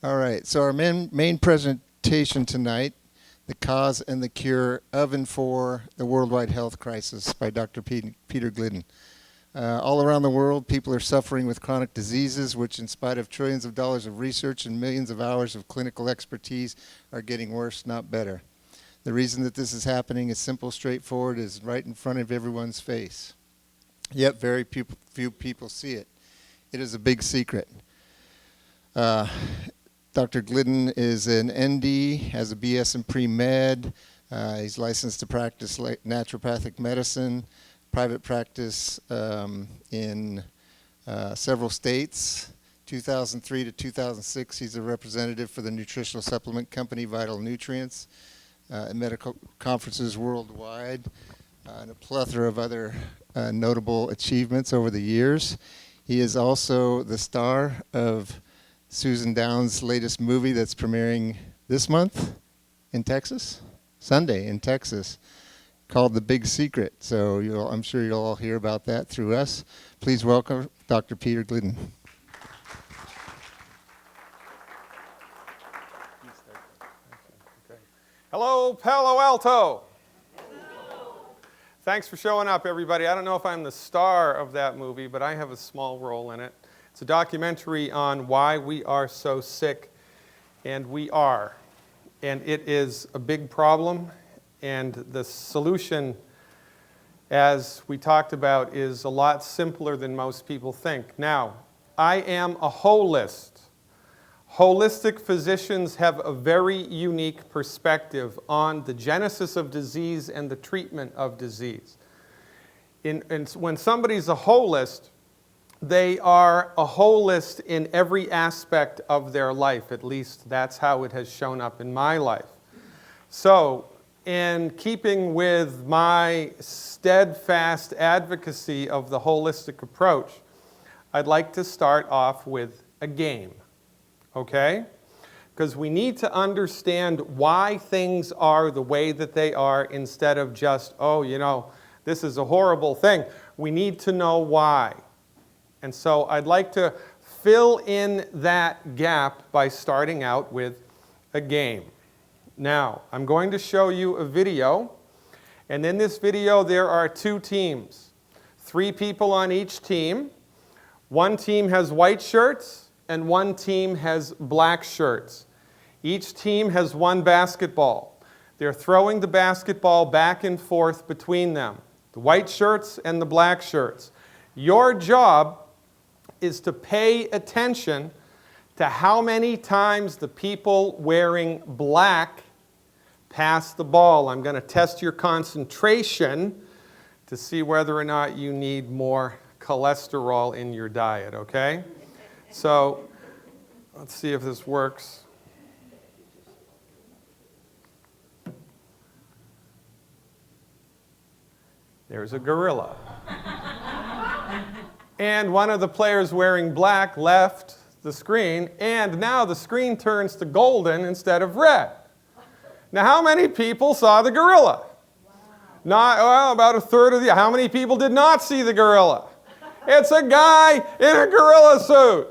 All right, so our main presentation tonight, The Cause and the Cure of and for the Worldwide Health Crisis by Dr. Peter Glidden. All around the world, people are suffering with chronic diseases, which in spite of trillions of dollars of research and millions of hours of clinical expertise are getting worse, not better. The reason that this is happening is simple, straightforward, is right in front of everyone's face. Yet very few people see it. It is a big secret. Dr. Glidden is an ND, has a BS in pre-med. He's licensed to practice naturopathic medicine, private practice in several states. 2003 to 2006, he's a representative for the nutritional supplement company Vital Nutrients at medical conferences worldwide, and a plethora of other notable achievements over the years. He is also the star of Susan Downs' latest movie that's premiering this month in Texas, Sunday in Texas, called The Big Secret. So I'm sure you'll all hear about that through us. Please welcome Dr. Peter Glidden. Hello, Palo Alto. Hello. Thanks for showing up, everybody. I don't know if I'm the star of that movie, but I have a small role in it. It's a documentary on why we are so sick, and we are. And it is a big problem, and the solution, as we talked about, is a lot simpler than most people think. Now, I am a holist. Holistic physicians have a very unique perspective on the genesis of disease and the treatment of disease. When somebody's a holist, they are a holist in every aspect of their life. At least that's how it has shown up in my life. So, in keeping with my steadfast advocacy of the holistic approach, I'd like to start off with a game. Okay? Because we need to understand why things are the way that they are instead of just, oh, you know, this is a horrible thing. We need to know why. And so I'd like to fill in that gap by starting out with a game. Now, I'm going to show you a video. And in this video, there are two teams. 3 people on each team. One team has white shirts, and one team has black shirts. Each team has one basketball. They're throwing the basketball back and forth between them, the white shirts and the black shirts. Your job is to pay attention to how many times the people wearing black pass the ball. I'm going to test your concentration to see whether or not you need more cholesterol in your diet, okay? So, let's see if this works. There's a gorilla. And one of the players wearing black left the screen, and now the screen turns to golden instead of red. Now, how many people saw the gorilla? Wow. About a third of the... How many people did not see the gorilla? It's a guy in a gorilla suit.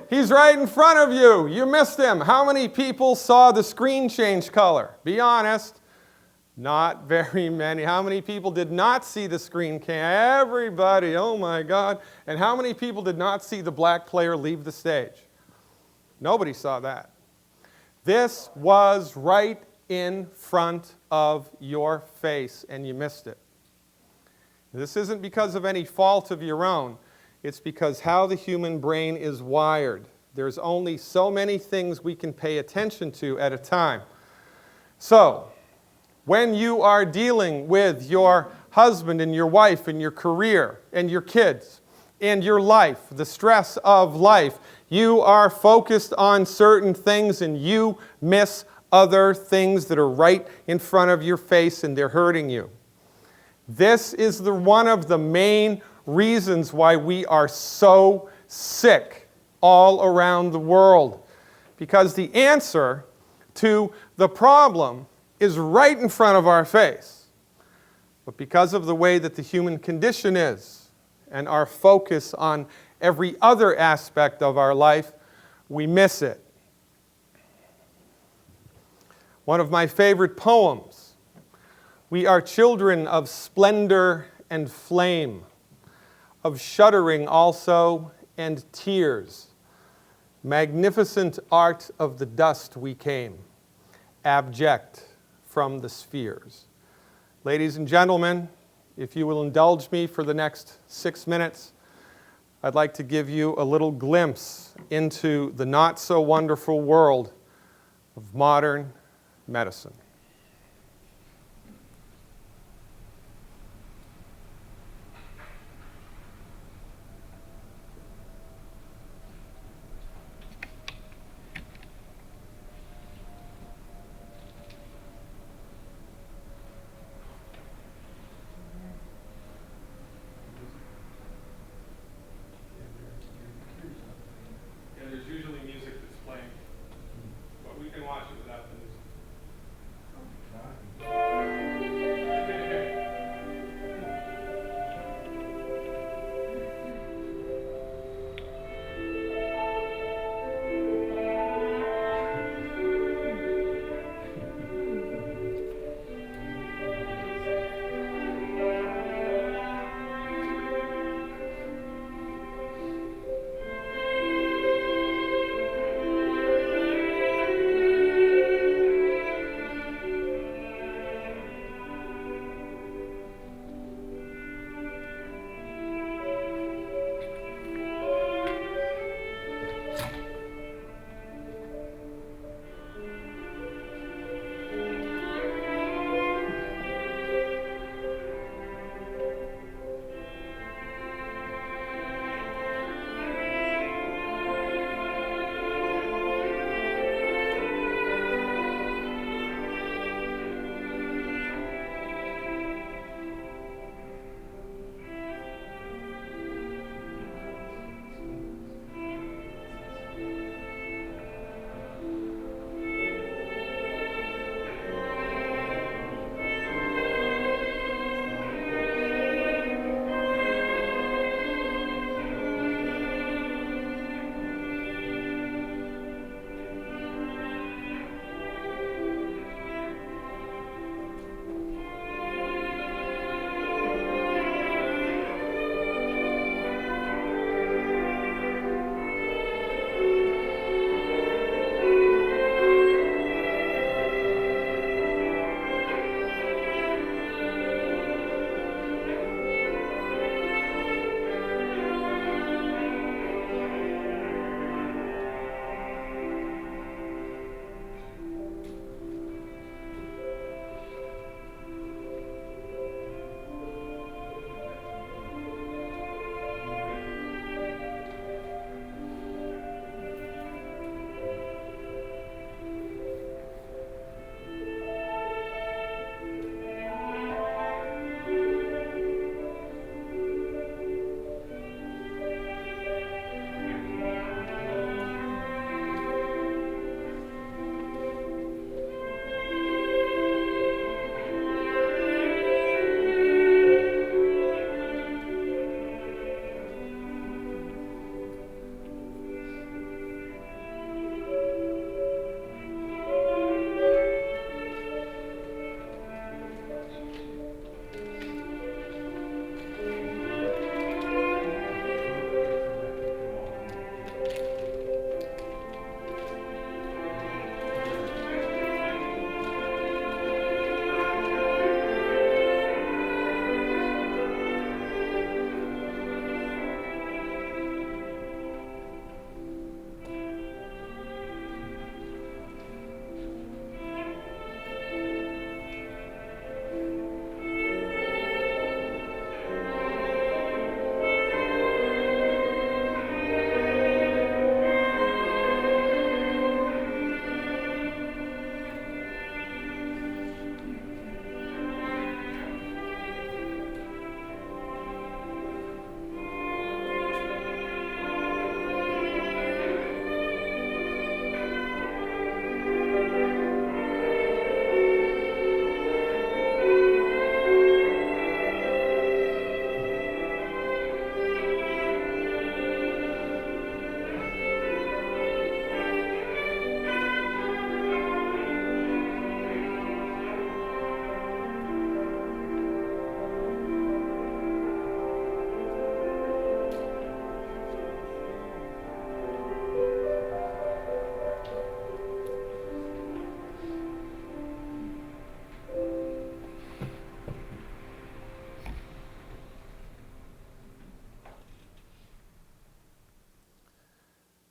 He's right in front of you. You missed him. How many people saw the screen change color? Be honest. Not very many. How many people did not see the screen change? Everybody. Oh my God. And how many people did not see the black player leave the stage? Nobody saw that. This was right in front of your face, and you missed it. This isn't because of any fault of your own. It's because how the human brain is wired. There's only so many things we can pay attention to at a time. So, when you are dealing with your husband and your wife and your career and your kids and your life, the stress of life, you are focused on certain things and you miss other things that are right in front of your face and they're hurting you. This is one of the main reasons why we are so sick all around the world. Because the answer to the problem is right in front of our face. But because of the way that the human condition is and our focus on every other aspect of our life, we miss it. One of my favorite poems. We are children of splendor and flame, of shuddering also and tears. Magnificent art of the dust we came, abject from the spheres. Ladies and gentlemen, if you will indulge me for the next 6 minutes, I'd like to give you a little glimpse into the not-so-wonderful world of modern medicine. Yeah, there's usually music that's playing, but we can watch it without the music.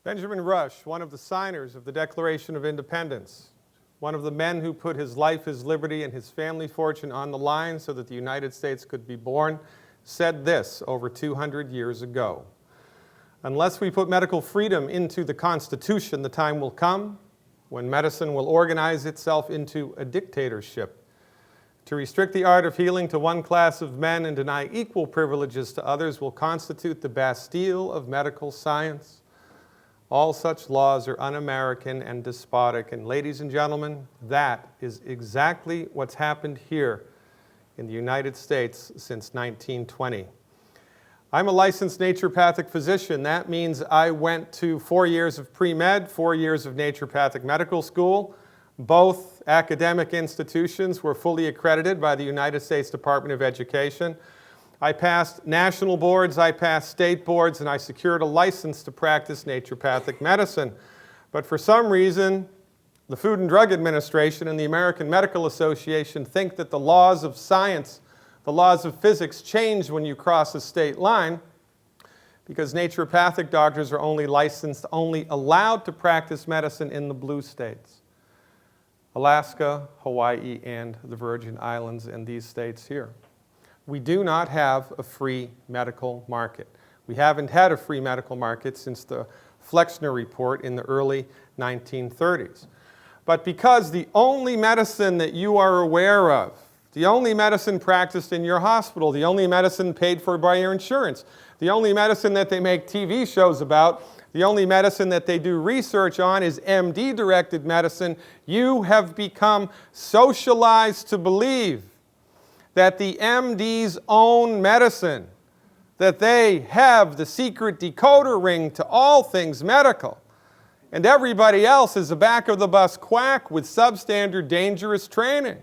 Benjamin Rush, one of the signers of the Declaration of Independence, one of the men who put his life, his liberty, and his family fortune on the line so that the United States could be born, said this over 200 years ago. Unless we put medical freedom into the Constitution, the time will come when medicine will organize itself into a dictatorship. To restrict the art of healing to one class of men and deny equal privileges to others will constitute the Bastille of medical science. All such laws are un-American and despotic. And ladies and gentlemen, that is exactly what's happened here in the United States since 1920. I'm a licensed naturopathic physician. That means I went to 4 years of pre-med, 4 years of naturopathic medical school. Both academic institutions were fully accredited by the United States Department of Education. I passed national boards, I passed state boards, and I secured a license to practice naturopathic medicine. But for some reason, the Food and Drug Administration and the American Medical Association think that the laws of science, the laws of physics change when you cross a state line, because naturopathic doctors are only licensed, only allowed to practice medicine in the blue states. Alaska, Hawaii, and the Virgin Islands, and these states here. We do not have a free medical market. We haven't had a free medical market since the Flexner Report in the early 1930s. But because the only medicine that you are aware of, the only medicine practiced in your hospital, the only medicine paid for by your insurance, the only medicine that they make TV shows about, the only medicine that they do research on is MD-directed medicine, you have become socialized to believe that the MD's own medicine, that they have the secret decoder ring to all things medical, and everybody else is a back-of-the-bus quack with substandard dangerous training.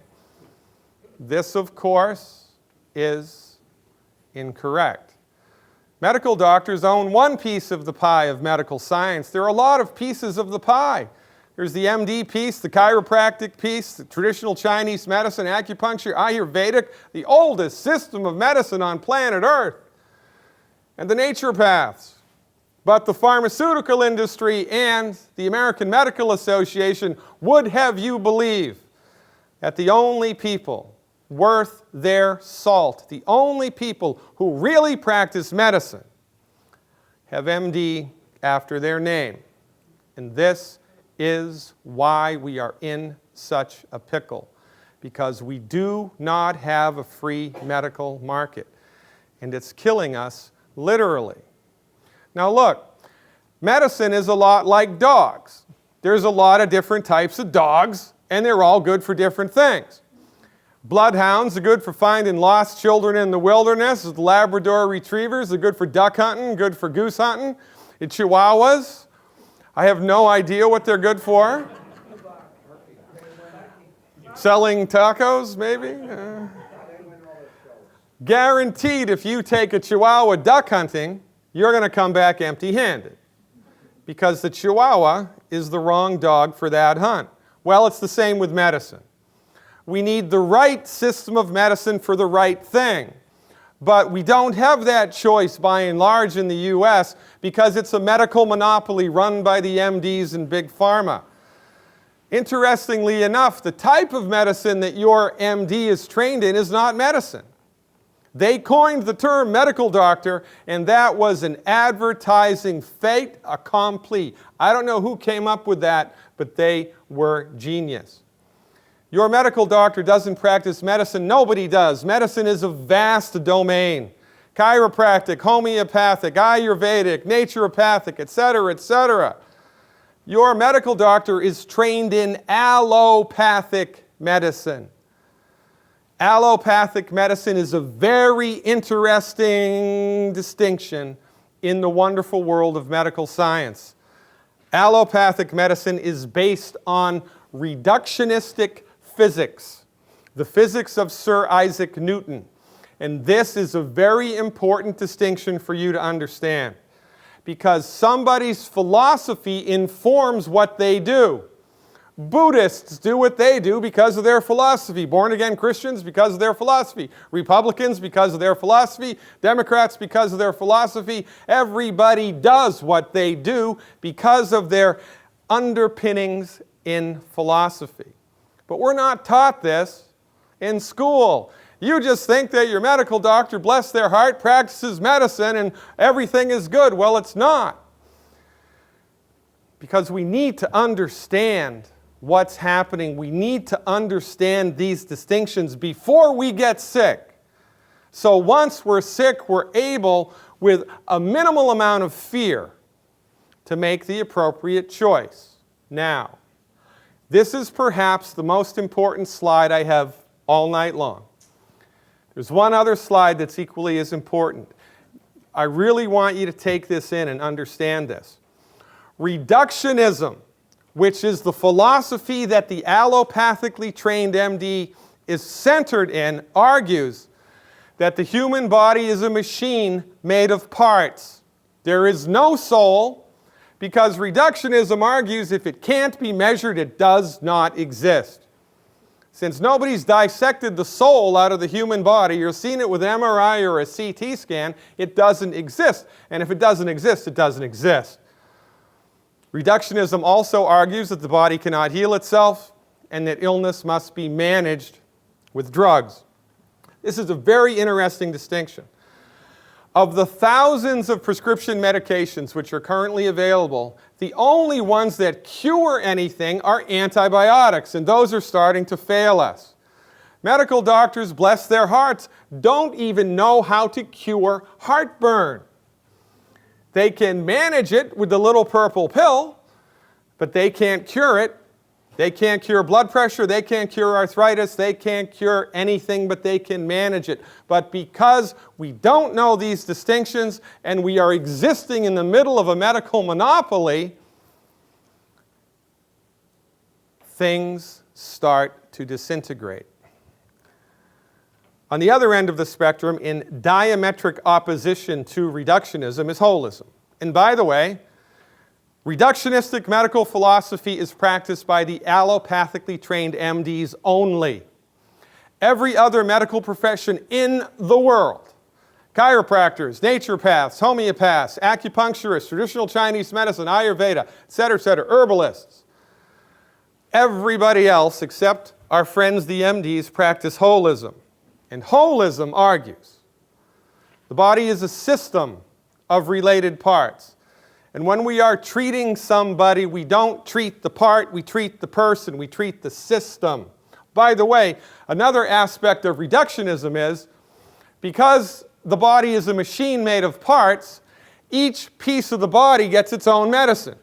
This, of course, is incorrect. Medical doctors own one piece of the pie of medical science. There are a lot of pieces of the pie. There's the MD piece, the chiropractic piece, the traditional Chinese medicine, acupuncture, Ayurvedic, the oldest system of medicine on planet Earth, and the naturopaths. But the pharmaceutical industry and the American Medical Association would have you believe that the only people worth their salt, the only people who really practice medicine, have MD after their name. And this is why we are in such a pickle, because we do not have a free medical market, and it's killing us literally. Now look, medicine is a lot like dogs. There's a lot of different types of dogs, and they're all good for different things. Bloodhounds are good for finding lost children in the wilderness. The Labrador Retrievers are good for duck hunting, good for goose hunting. The Chihuahuas, I have no idea what they're good for. Selling tacos, maybe? Guaranteed, if you take a Chihuahua duck hunting, you're going to come back empty-handed, because the Chihuahua is the wrong dog for that hunt. Well, it's the same with medicine. We need the right system of medicine for the right thing. But we don't have that choice by and large in the U.S. because it's a medical monopoly run by the MDs and Big Pharma. Interestingly enough, the type of medicine that your MD is trained in is not medicine. They coined the term medical doctor, and that was an advertising fait accompli. I don't know who came up with that, but they were genius. Your medical doctor doesn't practice medicine. Nobody does. Medicine is a vast domain. Chiropractic, homeopathic, Ayurvedic, naturopathic, etc., etc. Your medical doctor is trained in allopathic medicine. Allopathic medicine is a very interesting distinction in the wonderful world of medical science. Allopathic medicine is based on reductionistic physics, the physics of Sir Isaac Newton. And this is a very important distinction for you to understand, because somebody's philosophy informs what they do. Buddhists do what they do because of their philosophy. Born-again Christians because of their philosophy. Republicans because of their philosophy. Democrats because of their philosophy. Everybody does what they do because of their underpinnings in philosophy. But we're not taught this in school. You just think that your medical doctor, bless their heart, practices medicine and everything is good. Well, it's not. Because we need to understand what's happening. We need to understand these distinctions before we get sick. So once we're sick, we're able, with a minimal amount of fear, to make the appropriate choice. Now, this is perhaps the most important slide I have all night long. There's one other slide that's equally as important. I really want you to take this in and understand this. Reductionism, which is the philosophy that the allopathically trained MD is centered in, argues that the human body is a machine made of parts. There is no soul, because reductionism argues if it can't be measured, it does not exist. Since nobody's dissected the soul out of the human body or seen it with an MRI or a CT scan, it doesn't exist. And if it doesn't exist, it doesn't exist. Reductionism also argues that the body cannot heal itself and that illness must be managed with drugs. This is a very interesting distinction. Of the thousands of prescription medications which are currently available, the only ones that cure anything are antibiotics, and those are starting to fail us. Medical doctors, bless their hearts, don't even know how to cure heartburn. They can manage it with the little purple pill, but they can't cure it. They can't cure blood pressure, they can't cure arthritis, they can't cure anything, but they can manage it. But because we don't know these distinctions and we are existing in the middle of a medical monopoly, things start to disintegrate. On the other end of the spectrum, in diametric opposition to reductionism, is holism. And by the way, reductionistic medical philosophy is practiced by the allopathically trained MDs only. Every other medical profession in the world, chiropractors, naturopaths, homeopaths, acupuncturists, traditional Chinese medicine, Ayurveda, etc., herbalists, everybody else except our friends the MDs practice holism. And holism argues the body is a system of related parts. And when we are treating somebody, we don't treat the part, we treat the person, we treat the system. By the way, another aspect of reductionism is, because the body is a machine made of parts, each piece of the body gets its own medicine.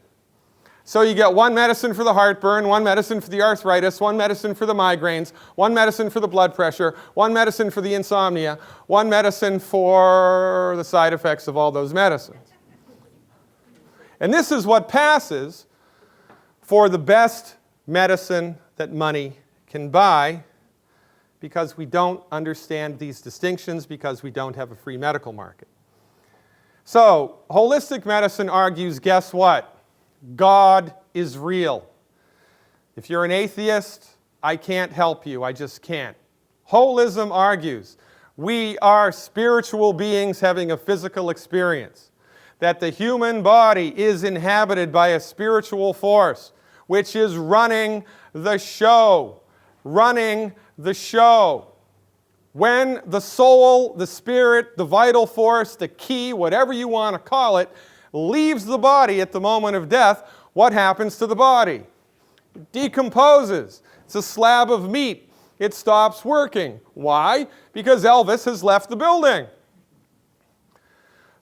So you get one medicine for the heartburn, one medicine for the arthritis, one medicine for the migraines, one medicine for the blood pressure, one medicine for the insomnia, one medicine for the side effects of all those medicines. And this is what passes for the best medicine that money can buy, because we don't understand these distinctions, because we don't have a free medical market. So, holistic medicine argues, guess what? God is real. If you're an atheist, I can't help you. I just can't. Holism argues we are spiritual beings having a physical experience, that the human body is inhabited by a spiritual force which is running the show. Running the show. When the soul, the spirit, the vital force, the key, whatever you want to call it, leaves the body at the moment of death, what happens to the body? It decomposes. It's a slab of meat. It stops working. Why? Because Elvis has left the building.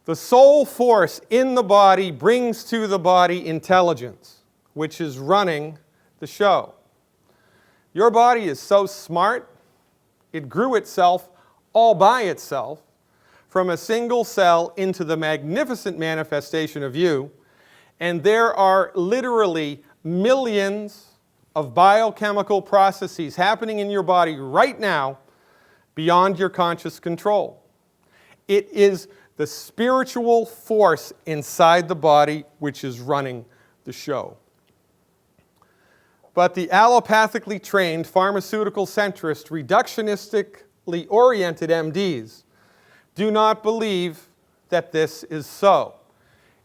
The soul force in the body brings to the body intelligence, which is running the show. Your body is so smart, it grew itself all by itself from a single cell into the magnificent manifestation of you, and there are literally millions of biochemical processes happening in your body right now beyond your conscious control. It is the spiritual force inside the body which is running the show. But the allopathically trained, pharmaceutical centrist, reductionistically oriented MDs do not believe that this is so.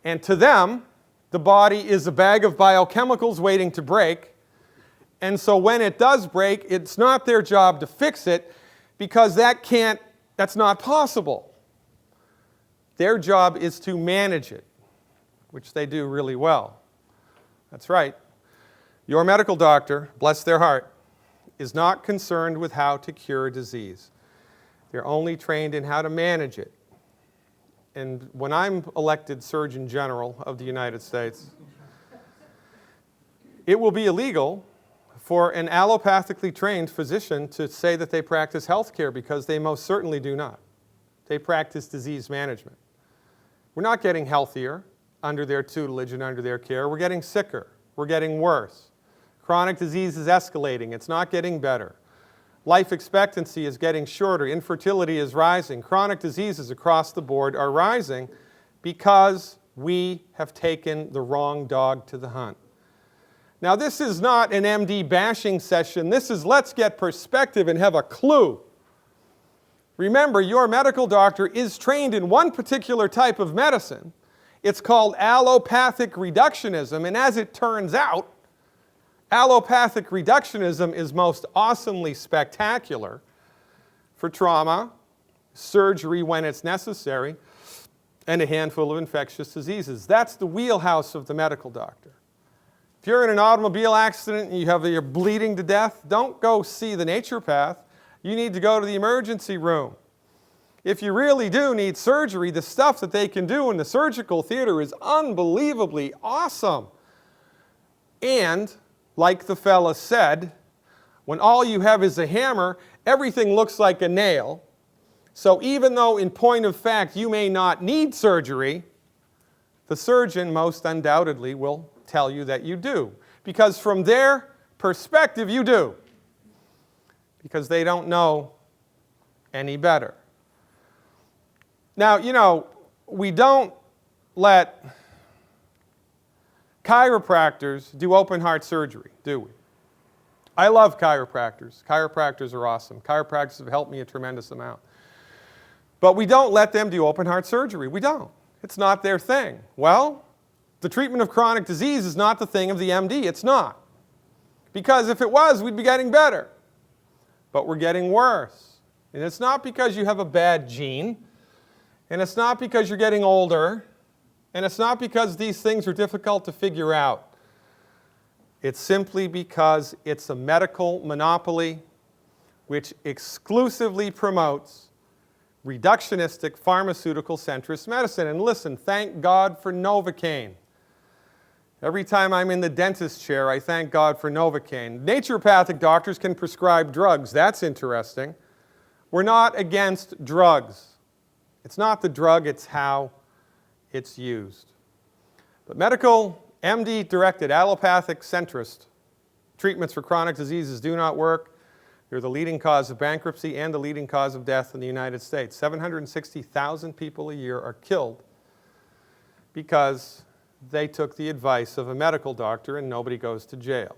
And to them, the body is a bag of biochemicals waiting to break. And so when it does break, it's not their job to fix it because that's not possible. Their job is to manage it, which they do really well. That's right. Your medical doctor, bless their heart, is not concerned with how to cure disease. They're only trained in how to manage it. And when I'm elected Surgeon General of the United States, it will be illegal for an allopathically trained physician to say that they practice health care because they most certainly do not. They practice disease management. We're not getting healthier under their tutelage and under their care. We're getting sicker. We're getting worse. Chronic disease is escalating. It's not getting better. Life expectancy is getting shorter. Infertility is rising. Chronic diseases across the board are rising because we have taken the wrong dog to the hunt. Now, this is not an MD bashing session. This is let's get perspective and have a clue. Remember, your medical doctor is trained in one particular type of medicine. It's called allopathic reductionism, and as it turns out, allopathic reductionism is most awesomely spectacular for trauma, surgery when it's necessary, and a handful of infectious diseases. That's the wheelhouse of the medical doctor. If you're in an automobile accident and you're bleeding to death, don't go see the naturopath. You need to go to the emergency room. If you really do need surgery, the stuff that they can do in the surgical theater is unbelievably awesome. And like the fella said, when all you have is a hammer, everything looks like a nail. So even though in point of fact you may not need surgery, the surgeon most undoubtedly will tell you that you do. Because from their perspective, you do. Because they don't know any better. Now, you know, we don't let chiropractors do open heart surgery, do we? I love chiropractors. Chiropractors are awesome. Chiropractors have helped me a tremendous amount. But we don't let them do open heart surgery. We don't. It's not their thing. Well, the treatment of chronic disease is not the thing of the MD. It's not. Because if it was, we'd be getting better. But we're getting worse. And it's not because you have a bad gene. And it's not because you're getting older. And it's not because these things are difficult to figure out. It's simply because it's a medical monopoly which exclusively promotes reductionistic pharmaceutical centrist medicine. And listen, thank God for Novocaine. Every time I'm in the dentist chair, I thank God for Novocaine. Naturopathic doctors can prescribe drugs. That's interesting. We're not against drugs. It's not the drug, it's how it's used. But medical, MD-directed, allopathic centrist treatments for chronic diseases do not work. They're the leading cause of bankruptcy and the leading cause of death in the United States. 760,000 people a year are killed because they took the advice of a medical doctor and nobody goes to jail.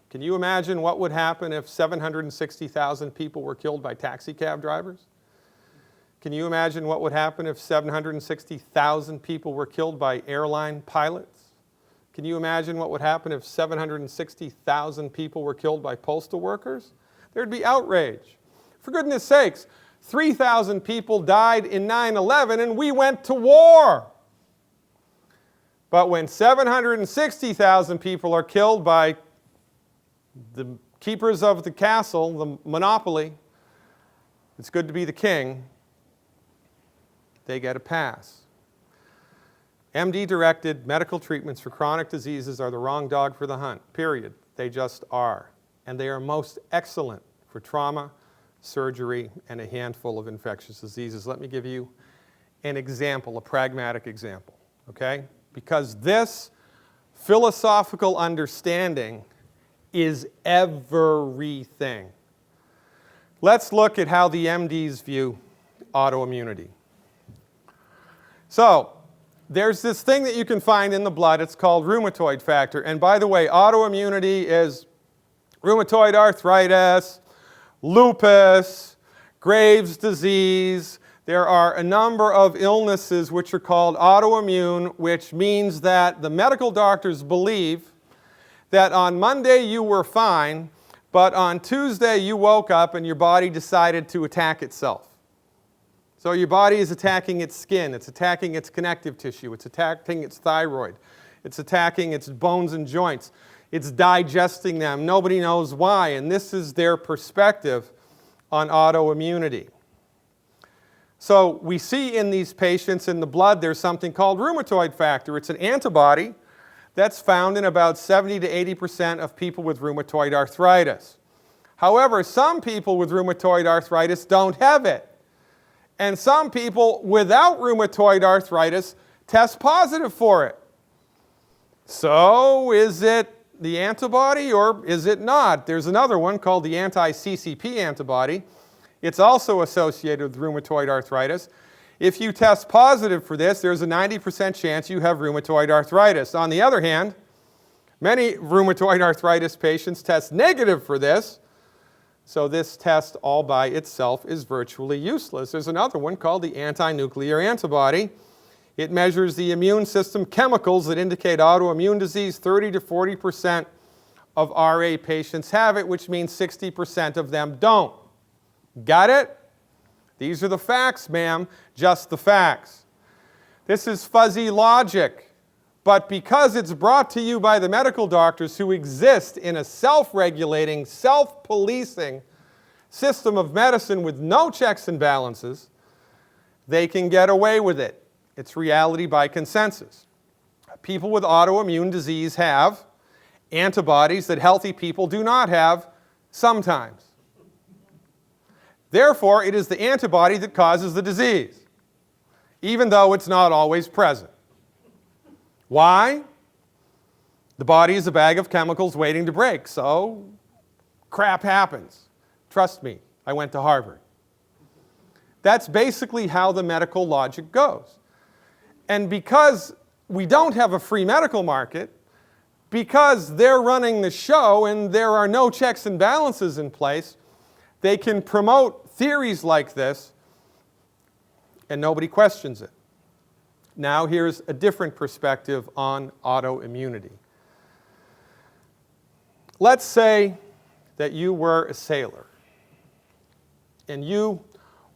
Can you imagine what would happen if 760,000 people were killed by taxi cab drivers? Can you imagine what would happen if 760,000 people were killed by airline pilots? Can you imagine what would happen if 760,000 people were killed by postal workers? There'd be outrage. For goodness sakes, 3,000 people died in 9/11 and we went to war. But when 760,000 people are killed by the keepers of the castle, the monopoly, it's good to be the king, they get a pass. MD-directed medical treatments for chronic diseases are the wrong dog for the hunt, period. They just are. And they are most excellent for trauma, surgery, and a handful of infectious diseases. Let me give you an example, a pragmatic example, okay? Because this philosophical understanding is everything. Let's look at how the MDs view autoimmunity. So, there's this thing that you can find in the blood. It's called rheumatoid factor. And by the way, autoimmunity is rheumatoid arthritis, lupus, Graves' disease. There are a number of illnesses which are called autoimmune, which means that the medical doctors believe that on Monday you were fine, but on Tuesday you woke up and your body decided to attack itself. So your body is attacking its skin, it's attacking its connective tissue, it's attacking its thyroid, it's attacking its bones and joints, it's digesting them. Nobody knows why, and this is their perspective on autoimmunity. So we see in these patients in the blood there's something called rheumatoid factor. It's an antibody that's found in about 70 to 80% of people with rheumatoid arthritis. However, some people with rheumatoid arthritis don't have it. And some people without rheumatoid arthritis test positive for it. So is it the antibody or is it not? There's another one called the anti-CCP antibody. It's also associated with rheumatoid arthritis. If you test positive for this, there's a 90% chance you have rheumatoid arthritis. On the other hand, many rheumatoid arthritis patients test negative for this, so this test all by itself is virtually useless. There's another one called the anti-nuclear antibody. It measures the immune system chemicals that indicate autoimmune disease. 30 to 40% of RA patients have it, which means 60% of them don't. Got it? These are the facts, ma'am, just the facts. This is fuzzy logic, but because it's brought to you by the medical doctors who exist in a self-regulating, self-policing system of medicine with no checks and balances, they can get away with it. It's reality by consensus. People with autoimmune disease have antibodies that healthy people do not have sometimes. Therefore, it is the antibody that causes the disease, even though it's not always present. Why? The body is a bag of chemicals waiting to break, so crap happens. Trust me, I went to Harvard. That's basically how the medical logic goes. And because we don't have a free medical market, because they're running the show and there are no checks and balances in place, they can promote theories like this and nobody questions it. Now here's a different perspective on autoimmunity. Let's say that you were a sailor and you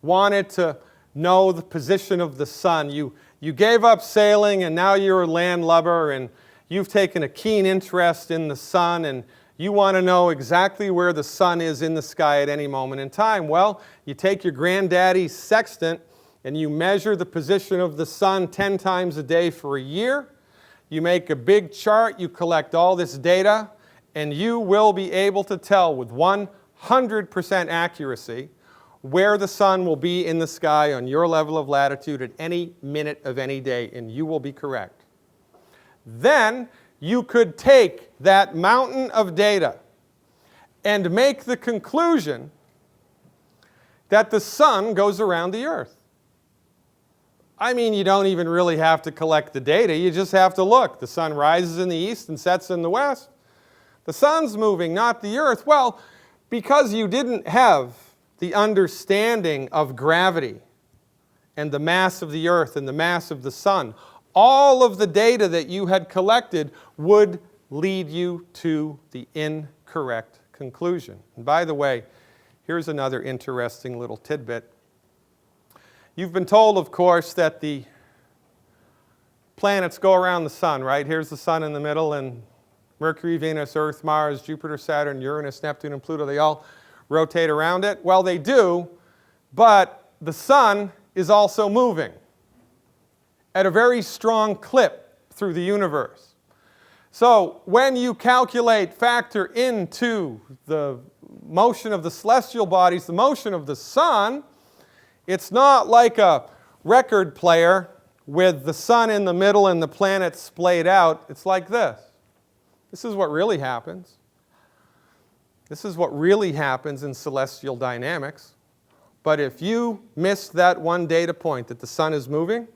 wanted to know the position of the sun. You gave up sailing and now you're a landlubber and you've taken a keen interest in the sun and you want to know exactly where the sun is in the sky at any moment in time. Well, you take your granddaddy's sextant and you measure the position of the sun 10 times a day for a year. You make a big chart, you collect all this data, and you will be able to tell with 100% accuracy where the sun will be in the sky on your level of latitude at any minute of any day, and you will be correct. Then you could take that mountain of data and make the conclusion that the sun goes around the earth. I mean, you don't even really have to collect the data, you just have to look. The sun rises in the east and sets in the west. The sun's moving, not the earth. Well, because you didn't have the understanding of gravity and the mass of the earth and the mass of the sun, all of the data that you had collected would lead you to the incorrect conclusion. And by the way, here's another interesting little tidbit. You've been told, of course, that the planets go around the sun, right? Here's the sun in the middle, and Mercury, Venus, Earth, Mars, Jupiter, Saturn, Uranus, Neptune, and Pluto, they all rotate around it. Well, they do, but the sun is also moving at a very strong clip through the universe. So when you factor into the motion of the celestial bodies, the motion of the sun, it's not like a record player with the sun in the middle and the planets splayed out. It's like this. This is what really happens. This is what really happens in celestial dynamics. But if you miss that one data point that the sun is moving,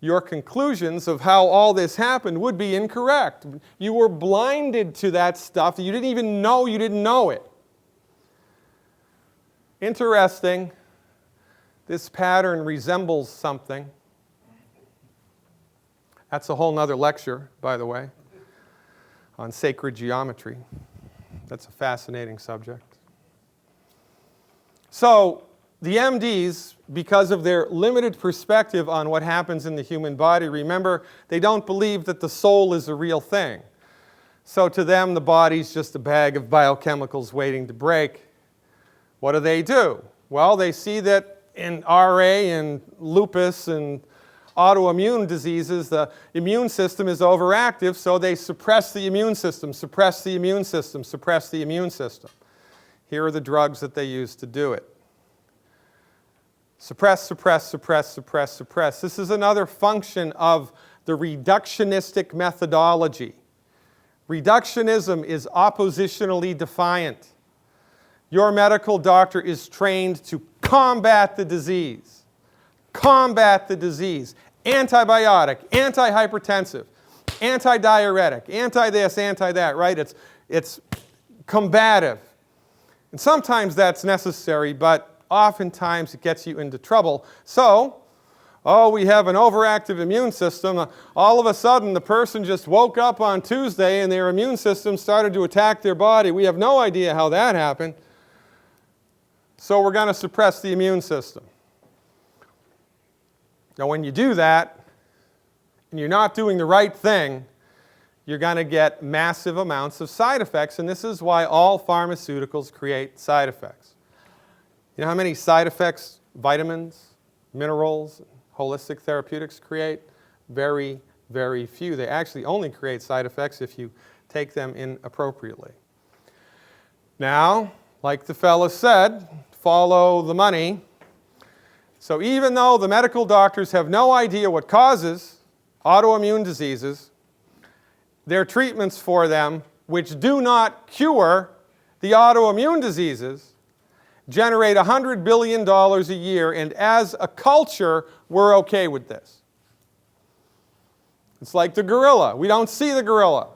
your conclusions of how all this happened would be incorrect. You were blinded to that stuff that you didn't even know you didn't know it. Interesting. This pattern resembles something. That's a whole nother lecture, by the way, on sacred geometry. That's a fascinating subject. So, the MDs, because of their limited perspective on what happens in the human body, remember, they don't believe that the soul is a real thing. So to them, the body's just a bag of biochemicals waiting to break. What do? Well, they see that in RA and lupus and autoimmune diseases, the immune system is overactive, so they suppress the immune system, suppress the immune system, suppress the immune system. Here are the drugs that they use to do it. Suppress, suppress, suppress, suppress, suppress. This is another function of the reductionistic methodology. Reductionism is oppositionally defiant. Your medical doctor is trained to combat the disease. Combat the disease. Antibiotic, antihypertensive, antidiuretic, anti-this, anti-that, right? It's combative. And sometimes that's necessary, but oftentimes it gets you into trouble. So, we have an overactive immune system. All of a sudden, the person just woke up on Tuesday and their immune system started to attack their body. We have no idea how that happened. So we're going to suppress the immune system. Now, when you do that, and you're not doing the right thing, you're going to get massive amounts of side effects, and this is why all pharmaceuticals create side effects. You know how many side effects vitamins, minerals, holistic therapeutics create? Very, very few. They actually only create side effects if you take them inappropriately. Now, like the fellow said, follow the money. So even though the medical doctors have no idea what causes autoimmune diseases, their treatments for them, which do not cure the autoimmune diseases, generate $100 billion a year, and as a culture, we're okay with this. It's like the gorilla. We don't see the gorilla.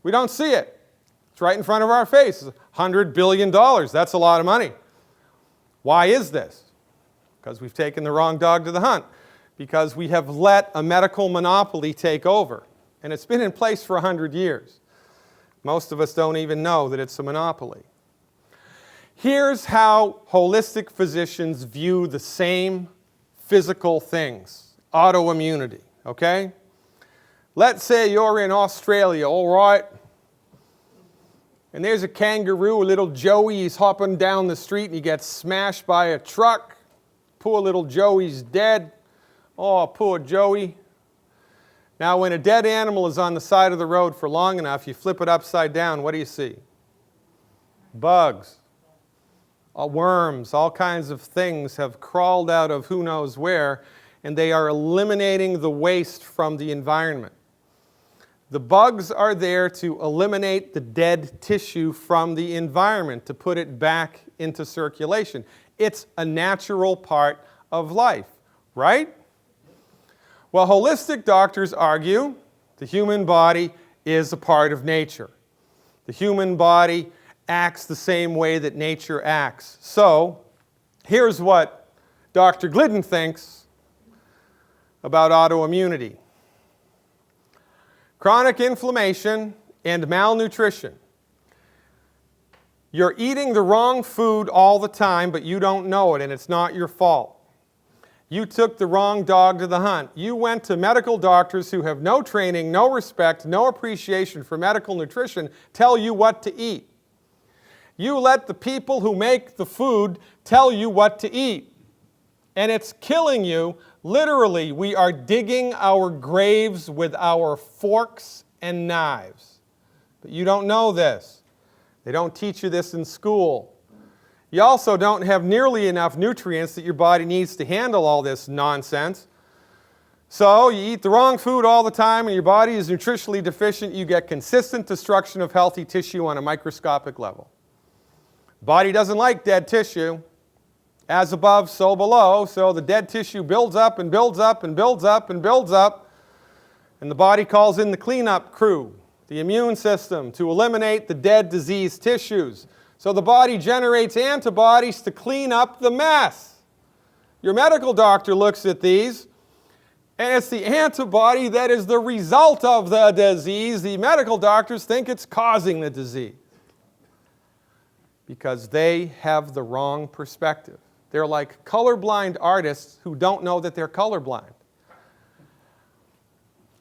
We don't see it. It's right in front of our face. $100 billion. That's a lot of money. Why is this? Because we've taken the wrong dog to the hunt. Because we have let a medical monopoly take over. And it's been in place for 100 years. Most of us don't even know that it's a monopoly. Here's how holistic physicians view the same physical things. Autoimmunity, okay? Let's say you're in Australia, all right? And there's a kangaroo, a little Joey, he's hopping down the street and he gets smashed by a truck. Poor little Joey's dead. Oh, poor Joey. Now, when a dead animal is on the side of the road for long enough, you flip it upside down, what do you see? Bugs. Worms, all kinds of things have crawled out of who knows where, and they are eliminating the waste from the environment. The bugs are there to eliminate the dead tissue from the environment, to put it back into circulation. It's a natural part of life, right? Well, holistic doctors argue the human body is a part of nature. The human body acts the same way that nature acts. So, here's what Dr. Glidden thinks about autoimmunity. Chronic inflammation and malnutrition. You're eating the wrong food all the time, but you don't know it, and it's not your fault. You took the wrong dog to the hunt. You went to medical doctors who have no training, no respect, no appreciation for medical nutrition, tell you what to eat. You let the people who make the food tell you what to eat. And it's killing you. Literally, we are digging our graves with our forks and knives. But you don't know this. They don't teach you this in school. You also don't have nearly enough nutrients that your body needs to handle all this nonsense. So you eat the wrong food all the time and your body is nutritionally deficient. You get consistent destruction of healthy tissue on a microscopic level. Body doesn't like dead tissue. As above, so below. So the dead tissue builds up and builds up and builds up and builds up. And the body calls in the cleanup crew, the immune system, to eliminate the dead diseased tissues. So the body generates antibodies to clean up the mess. Your medical doctor looks at these, and it's the antibody that is the result of the disease. The medical doctors think it's causing the disease because they have the wrong perspective. They're like colorblind artists who don't know that they're colorblind.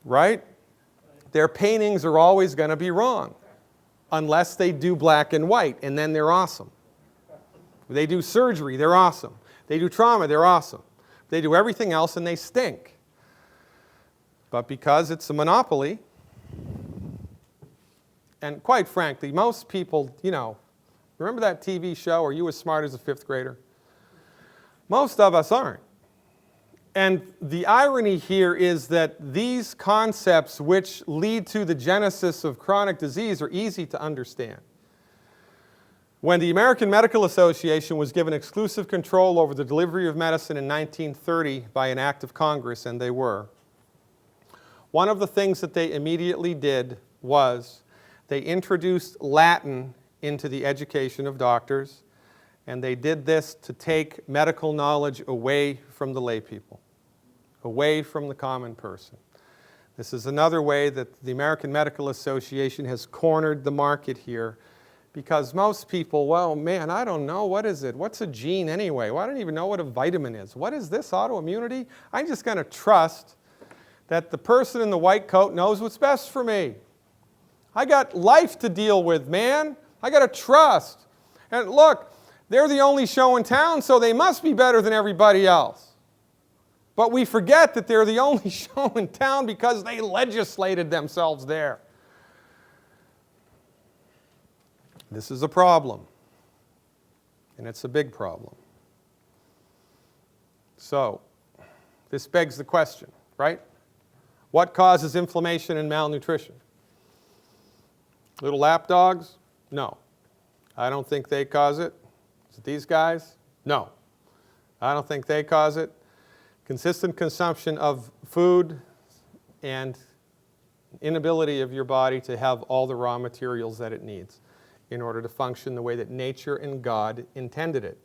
Right? Their paintings are always going to be wrong unless they do black and white, and then they're awesome. They do surgery, they're awesome. They do trauma, they're awesome. They do everything else and they stink. But because it's a monopoly, and quite frankly, most people, remember that TV show, Are You As Smart as a Fifth Grader? Most of us aren't. And the irony here is that these concepts which lead to the genesis of chronic disease are easy to understand. When the American Medical Association was given exclusive control over the delivery of medicine in 1930 by an act of Congress, and they were, one of the things that they immediately did was they introduced Latin into the education of doctors, and they did this to take medical knowledge away from the lay people, away from the common person. This is another way that the American Medical Association has cornered the market here, because most people, well, man, I don't know, what is it? What's a gene anyway? Well, I don't even know what a vitamin is. What is this, autoimmunity? I'm just going to trust that the person in the white coat knows what's best for me. I got life to deal with, man. I got to trust. And look, they're the only show in town, so they must be better than everybody else. But we forget that they're the only show in town because they legislated themselves there. This is a problem, and it's a big problem. So, this begs the question, right? What causes inflammation and malnutrition? Little lap dogs? No. I don't think they cause it. Is it these guys? No. I don't think they cause it. Consistent consumption of food and inability of your body to have all the raw materials that it needs in order to function the way that nature and God intended it.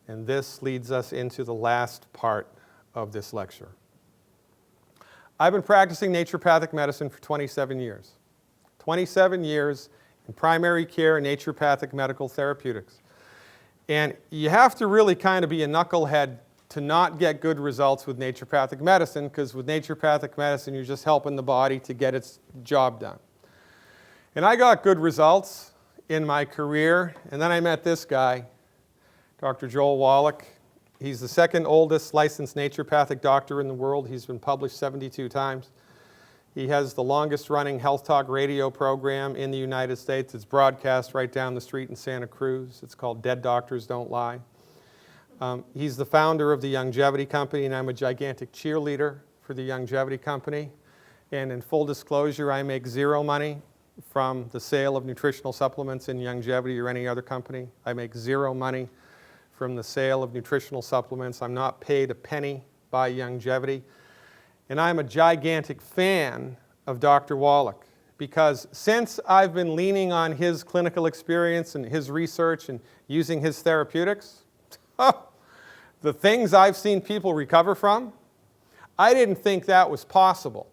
And this leads us into the last part of this lecture. I've been practicing naturopathic medicine for 27 years. 27 years in primary care and naturopathic medical therapeutics. And you have to really kind of be a knucklehead to not get good results with naturopathic medicine, because with naturopathic medicine, you're just helping the body to get its job done. And I got good results in my career, and then I met this guy, Dr. Joel Wallach. He's the second oldest licensed naturopathic doctor in the world. He's been published 72 times. He has the longest running health talk radio program in the United States. It's broadcast right down the street in Santa Cruz. It's called Dead Doctors Don't Lie. He's the founder of the Longevity Company, and I'm a gigantic cheerleader for the Longevity Company. And in full disclosure, I make zero money from the sale of nutritional supplements in Longevity or any other company. I make zero money from the sale of nutritional supplements. I'm not paid a penny by Longevity. And I'm a gigantic fan of Dr. Wallach, because since I've been leaning on his clinical experience and his research and using his therapeutics, the things I've seen people recover from, I didn't think that was possible.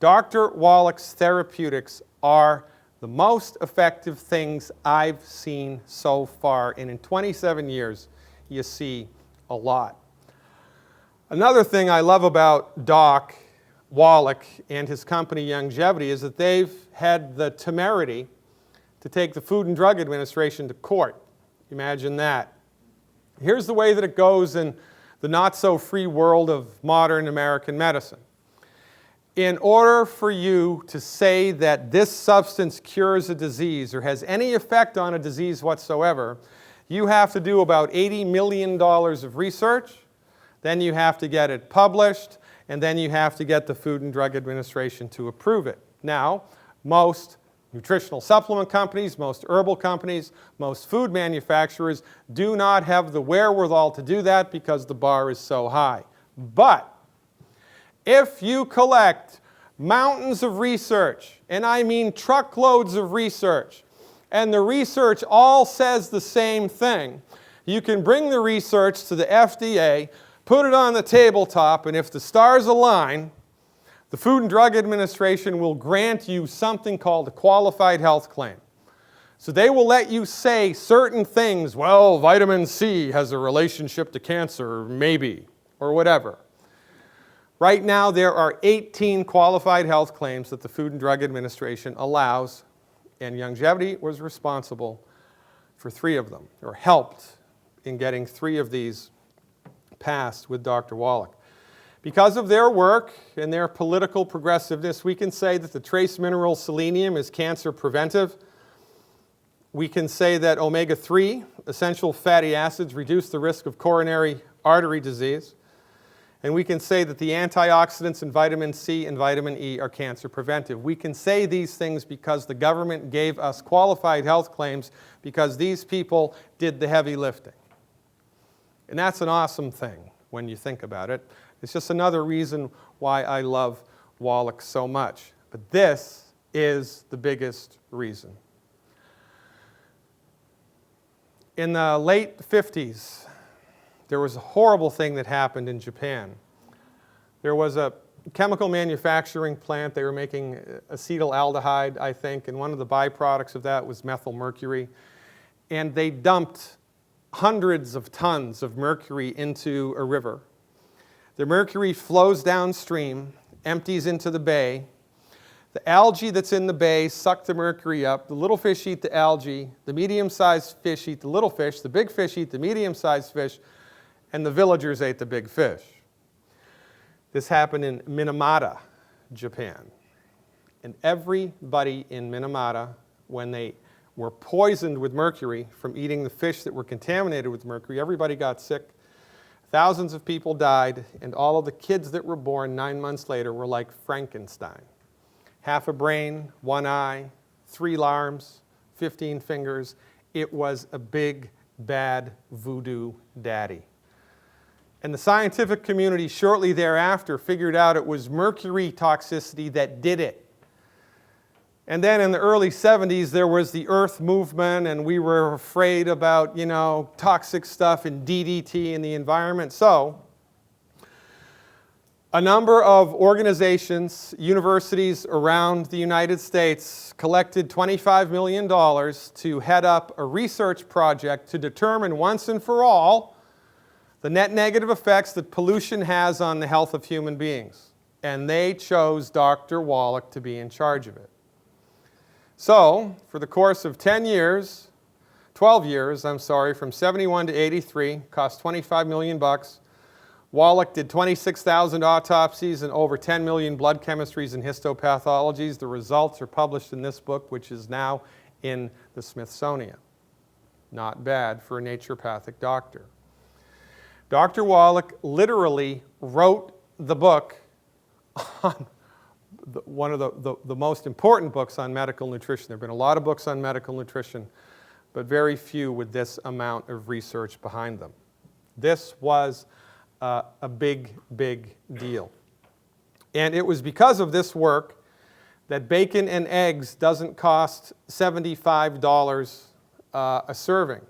Dr. Wallach's therapeutics are the most effective things I've seen so far. And in 27 years, you see a lot. Another thing I love about Doc Wallach and his company Longevity is that they've had the temerity to take the Food and Drug Administration to court. Imagine that. Here's the way that it goes in the not-so-free world of modern American medicine. In order for you to say that this substance cures a disease or has any effect on a disease whatsoever, you have to do about $80 million of research, then you have to get it published, and then you have to get the Food and Drug Administration to approve it. Now, most Nutritional supplement companies, most herbal companies, most food manufacturers do not have the wherewithal to do that because the bar is so high. But if you collect mountains of research, and I mean truckloads of research, and the research all says the same thing, you can bring the research to the FDA, put it on the tabletop, and if the stars align, the Food and Drug Administration will grant you something called a qualified health claim. So they will let you say certain things, well, vitamin C has a relationship to cancer, maybe, or whatever. Right now, there are 18 qualified health claims that the Food and Drug Administration allows, and Longevity was responsible for 3 of them, or helped in getting 3 of these passed with Dr. Wallach. Because of their work and their political progressiveness, we can say that the trace mineral selenium is cancer preventive. We can say that omega-3 essential fatty acids reduce the risk of coronary artery disease. And we can say that the antioxidants in vitamin C and vitamin E are cancer preventive. We can say these things because the government gave us qualified health claims because these people did the heavy lifting. And that's an awesome thing when you think about it. It's just another reason why I love Wallach so much. But this is the biggest reason. In the late 50s, there was a horrible thing that happened in Japan. There was a chemical manufacturing plant. They were making acetaldehyde, I think, and one of the byproducts of that was methyl mercury. And they dumped hundreds of tons of mercury into a river. The mercury flows downstream, empties into the bay. The algae that's in the bay suck the mercury up. The little fish eat the algae. The medium-sized fish eat the little fish. The big fish eat the medium-sized fish. And the villagers ate the big fish. This happened in Minamata, Japan. And everybody in Minamata, when they were poisoned with mercury from eating the fish that were contaminated with mercury, everybody got sick. Thousands of people died, and all of the kids that were born 9 months later were like Frankenstein. Half a brain, 1 eye, 3 arms, 15 fingers. It was a big, bad voodoo daddy. And the scientific community shortly thereafter figured out it was mercury toxicity that did it. And then in the early 70s, there was the Earth movement, and we were afraid about, toxic stuff and DDT in the environment. So a number of organizations, universities around the United States collected $25 million to head up a research project to determine once and for all the net negative effects that pollution has on the health of human beings. And they chose Dr. Wallach to be in charge of it. So, for the course of 12 years, from 71 to 83, cost $25 million. Wallach did 26,000 autopsies and over 10 million blood chemistries and histopathologies. The results are published in this book, which is now in the Smithsonian. Not bad for a naturopathic doctor. Dr. Wallach literally wrote the book on one of the most important books on medical nutrition. There have been a lot of books on medical nutrition, but very few with this amount of research behind them. This was a big, big deal. And it was because of this work that bacon and eggs doesn't cost $75 a serving.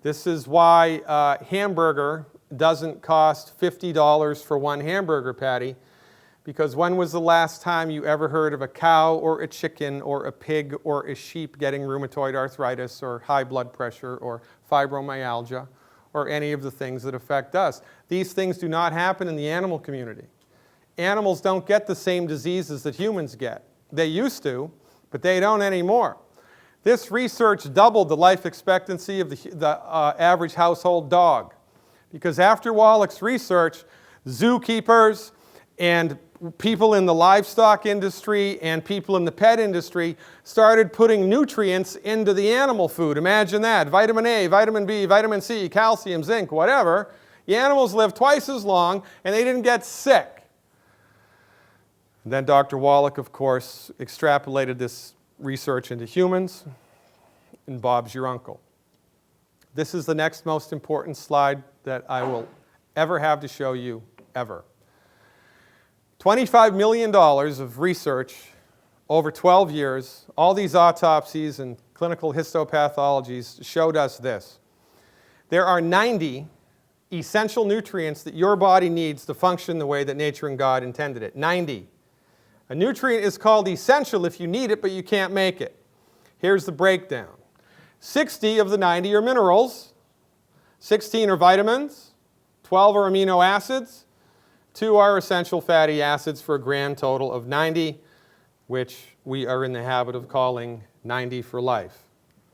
This is why hamburger doesn't cost $50 for one hamburger patty, because when was the last time you ever heard of a cow or a chicken or a pig or a sheep getting rheumatoid arthritis or high blood pressure or fibromyalgia or any of the things that affect us? These things do not happen in the animal community. Animals don't get the same diseases that humans get. They used to, but they don't anymore. This research doubled the life expectancy of the average household dog, because after Wallach's research, zookeepers and people in the livestock industry and people in the pet industry started putting nutrients into the animal food. Imagine that. Vitamin A, vitamin B, vitamin C, calcium, zinc, whatever. The animals lived twice as long and they didn't get sick. And then Dr. Wallach, of course, extrapolated this research into humans, and Bob's your uncle. This is the next most important slide that I will ever have to show you, ever. $25 million of research over 12 years, all these autopsies and clinical histopathologies showed us this. There are 90 essential nutrients that your body needs to function the way that nature and God intended it. 90. A nutrient is called essential if you need it, but you can't make it. Here's the breakdown. 60 of the 90 are minerals, 16 are vitamins, 12 are amino acids, 2 are essential fatty acids for a grand total of 90, which we are in the habit of calling 90 for life.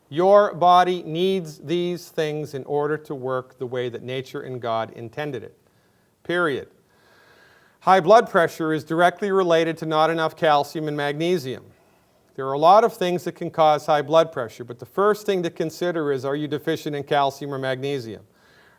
Your body needs these things in order to work the way that nature and God intended it. Period. High blood pressure is directly related to not enough calcium and magnesium. There are a lot of things that can cause high blood pressure, but the first thing to consider is, are you deficient in calcium or magnesium?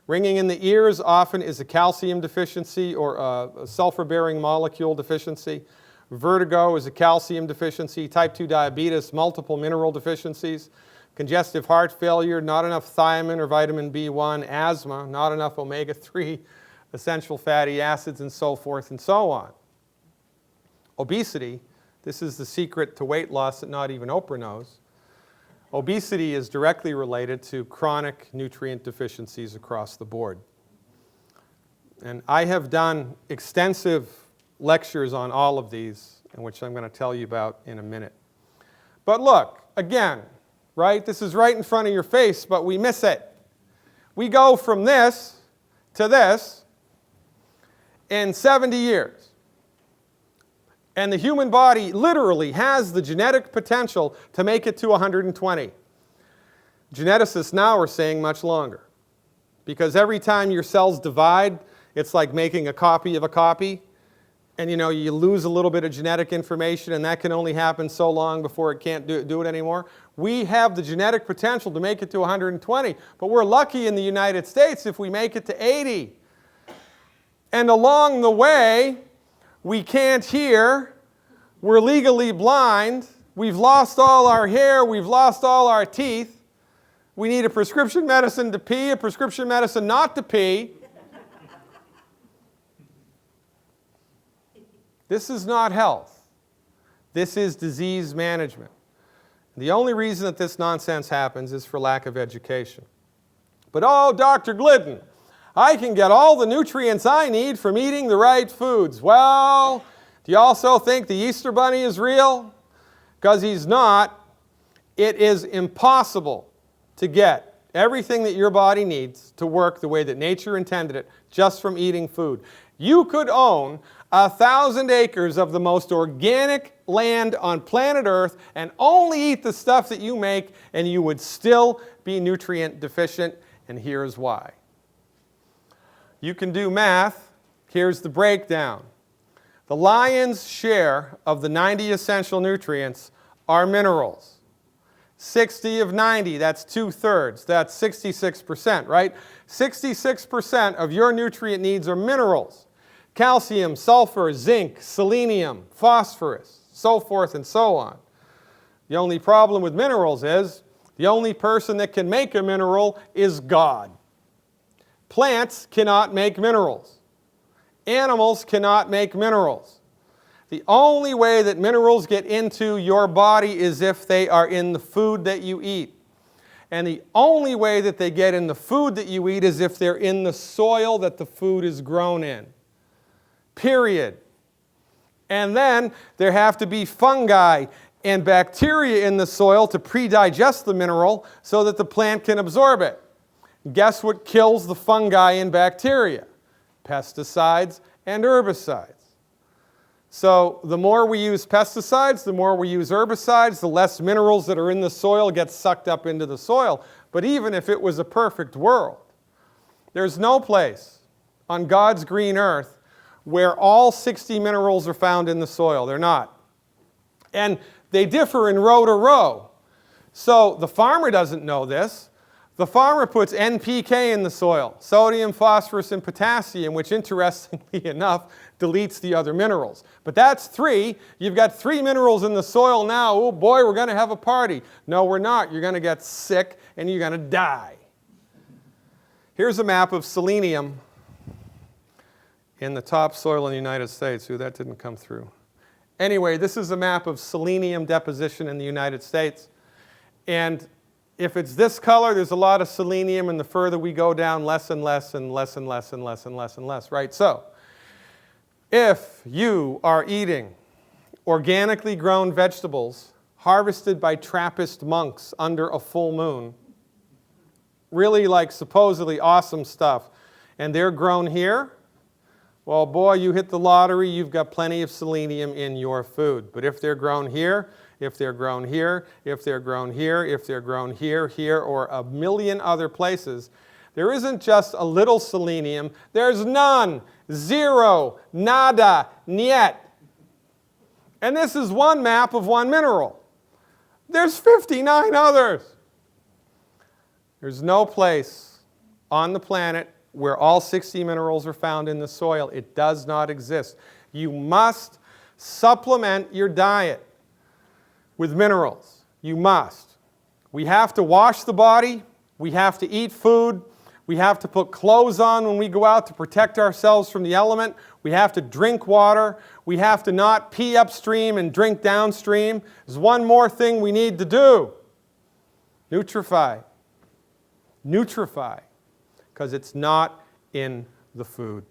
Ringing in the ears often is a calcium deficiency or a sulfur-bearing molecule deficiency. Vertigo is a calcium deficiency. Type 2 diabetes, multiple mineral deficiencies. Congestive heart failure, not enough thiamine or vitamin B1. Asthma, not enough omega-3 essential fatty acids, and so forth and so on. Obesity, this is the secret to weight loss that not even Oprah knows. Obesity is directly related to chronic nutrient deficiencies across the board. And I have done extensive lectures on all of these, which I'm going to tell you about in a minute. But look, again, right? This is right in front of your face, but we miss it. We go from this to this in 70 years. And the human body literally has the genetic potential to make it to 120. Geneticists now are saying much longer. Because every time your cells divide, it's like making a copy of a copy. And you lose a little bit of genetic information, and that can only happen so long before it can't do it anymore. We have the genetic potential to make it to 120, but we're lucky in the United States if we make it to 80. And along the way, we can't hear, we're legally blind, we've lost all our hair, we've lost all our teeth, we need a prescription medicine to pee, a prescription medicine not to pee. This is not health. This is disease management. The only reason that this nonsense happens is for lack of education. But oh, Dr. Glidden, I can get all the nutrients I need from eating the right foods. Well, do you also think the Easter Bunny is real? Because he's not. It is impossible to get everything that your body needs to work the way that nature intended it just from eating food. You could own 1,000 acres of the most organic land on planet Earth and only eat the stuff that you make, and you would still be nutrient deficient, and here's why. You can do math. Here's the breakdown. The lion's share of the 90 essential nutrients are minerals. 60 of 90, that's 2/3. That's 66%, right? 66% of your nutrient needs are minerals. Calcium, sulfur, zinc, selenium, phosphorus, so forth and so on. The only problem with minerals is the only person that can make a mineral is God. Plants cannot make minerals. Animals cannot make minerals. The only way that minerals get into your body is if they are in the food that you eat. And the only way that they get in the food that you eat is if they're in the soil that the food is grown in. Period. And then there have to be fungi and bacteria in the soil to pre-digest the mineral so that the plant can absorb it. Guess what kills the fungi and bacteria? Pesticides and herbicides. So the more we use pesticides, the more we use herbicides, the less minerals that are in the soil get sucked up into the soil. But even if it was a perfect world, there's no place on God's green earth where all 60 minerals are found in the soil. They're not. And they differ in row to row. So the farmer doesn't know this. The farmer puts NPK in the soil, sodium, phosphorus, and potassium, which interestingly enough deletes the other minerals. But that's 3. You've got 3 minerals in the soil now. Oh boy, we're going to have a party. No, we're not. You're going to get sick and you're going to die. Here's a map of selenium in the topsoil in the United States. Ooh, that didn't come through. Anyway, this is a map of selenium deposition in the United States. And if it's this color, there's a lot of selenium, and the further we go down, less and less and less and less and less and less and less, right? So, if you are eating organically grown vegetables harvested by Trappist monks under a full moon, really like supposedly awesome stuff, and they're grown here, well, boy, you hit the lottery, you've got plenty of selenium in your food. But if they're grown here, if they're grown here, if they're grown here, if they're grown here, here, or a million other places, there isn't just a little selenium, there's none, zero, nada, niet. And this is one map of one mineral. There's 59 others. There's no place on the planet where all 60 minerals are found in the soil. It does not exist. You must supplement your diet with minerals. You must. We have to wash the body. We have to eat food. We have to put clothes on when we go out to protect ourselves from the element. We have to drink water. We have to not pee upstream and drink downstream. There's one more thing we need to do. Nutrify. Nutrify. Because it's not in the food.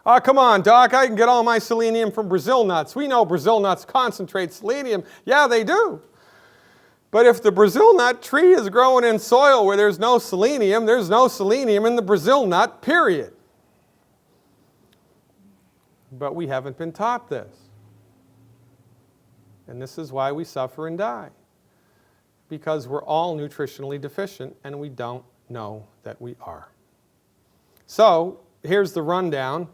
Oh, come on, Doc, I can get all my selenium from Brazil nuts. We know Brazil nuts concentrate selenium. Yeah, they do. But if the Brazil nut tree is growing in soil where there's no selenium in the Brazil nut, period. But we haven't been taught this. And this is why we suffer and die. Because we're all nutritionally deficient and we don't know that we are. So, here's the rundown.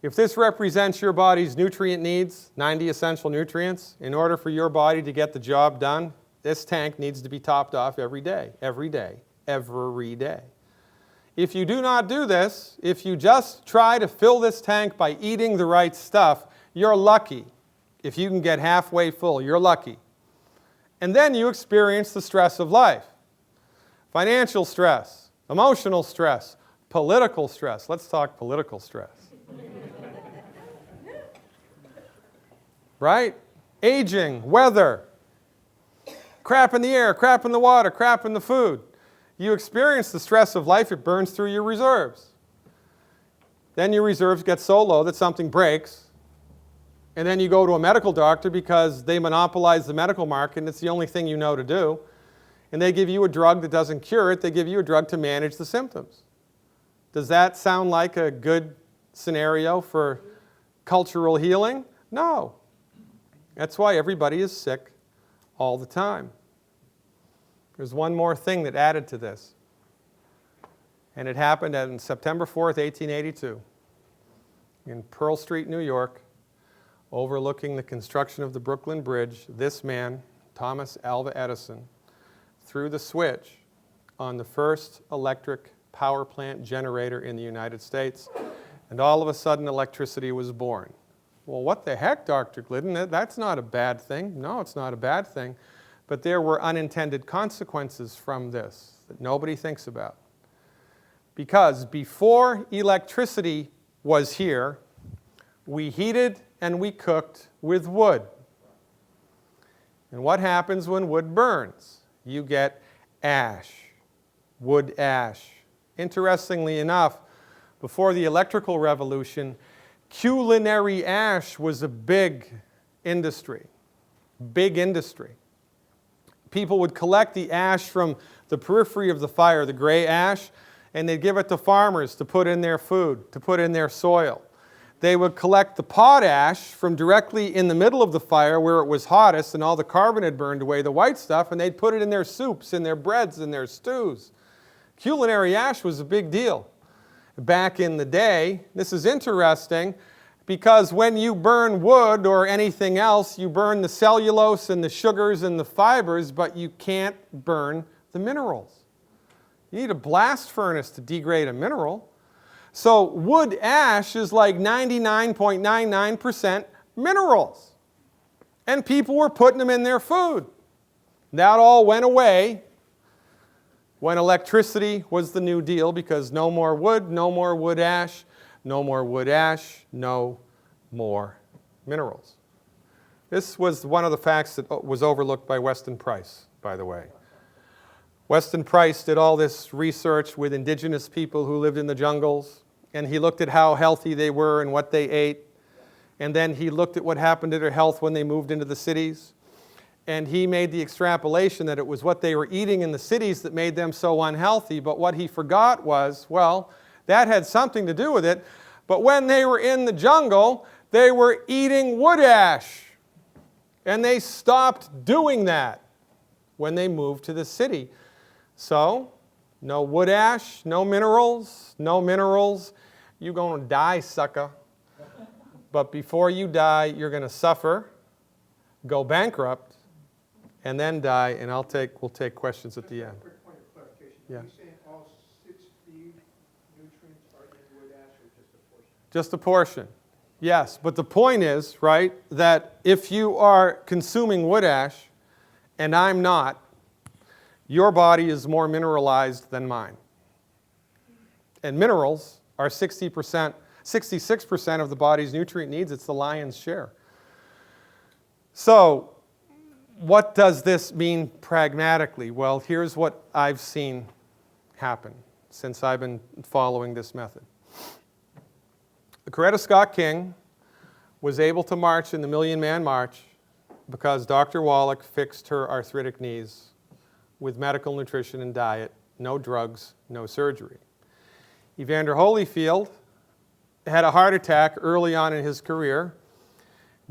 If this represents your body's nutrient needs, 90 essential nutrients, in order for your body to get the job done, this tank needs to be topped off every day, every day, every day. If you do not do this, if you just try to fill this tank by eating the right stuff, you're lucky. If you can get halfway full, you're lucky. And then you experience the stress of life. Financial stress, emotional stress, political stress. Let's talk political stress. Right? Aging, weather, crap in the air, crap in the water, crap in the food. You experience the stress of life, it burns through your reserves. Then your reserves get so low that something breaks, and then you go to a medical doctor because they monopolize the medical market and it's the only thing you know to do. And they give you a drug that doesn't cure it, they give you a drug to manage the symptoms. Does that sound like a good scenario for cultural healing? No. That's why everybody is sick all the time. There's one more thing that added to this. And it happened on September 4th, 1882, in Pearl Street, New York, overlooking the construction of the Brooklyn Bridge. This man, Thomas Alva Edison, threw the switch on the first electric power plant generator in the United States, and all of a sudden electricity was born. Well, what the heck, Dr. Glidden? That's not a bad thing. No, it's not a bad thing. But there were unintended consequences from this that nobody thinks about. Because before electricity was here, we heated and we cooked with wood. And what happens when wood burns? You get ash, wood ash. Interestingly enough, before the electrical revolution, culinary ash was a big industry. Big industry. People would collect the ash from the periphery of the fire, the gray ash, and they'd give it to farmers to put in their food, to put in their soil. They would collect the potash from directly in the middle of the fire where it was hottest and all the carbon had burned away, the white stuff, and they'd put it in their soups, in their breads, in their stews. Culinary ash was a big deal back in the day. This is interesting because when you burn wood or anything else, you burn the cellulose and the sugars and the fibers, but you can't burn the minerals. You need a blast furnace to degrade a mineral. So wood ash is like 99.99% minerals. And people were putting them in their food. That all went away when electricity was the new deal, because no more wood ash, no more wood ash, no more minerals. This was one of the facts that was overlooked by Weston Price, by the way. Weston Price did all this research with indigenous people who lived in the jungles, and he looked at how healthy they were and what they ate, and then he looked at what happened to their health when they moved into the cities, and he made the extrapolation that it was what they were eating in the cities that made them so unhealthy, but what he forgot was, well, that had something to do with it, but when they were in the jungle, they were eating wood ash, and they stopped doing that when they moved to the city. So, no wood ash, no minerals, you're going to die, sucker. But before you die, you're going to suffer, go bankrupt, and then die, and we'll take questions at the end. Quick point of clarification. Yeah. Are you saying all 60 nutrients are in wood ash or just a portion? Just a portion. Yes, but the point is, right, that if you are consuming wood ash, and I'm not, your body is more mineralized than mine. And minerals are 66% of the body's nutrient needs. It's the lion's share. So, what does this mean pragmatically? Well, here's what I've seen happen since I've been following this method. The Coretta Scott King was able to march in the Million Man March because Dr. Wallach fixed her arthritic knees with medical nutrition and diet, no drugs, no surgery. Evander Holyfield had a heart attack early on in his career.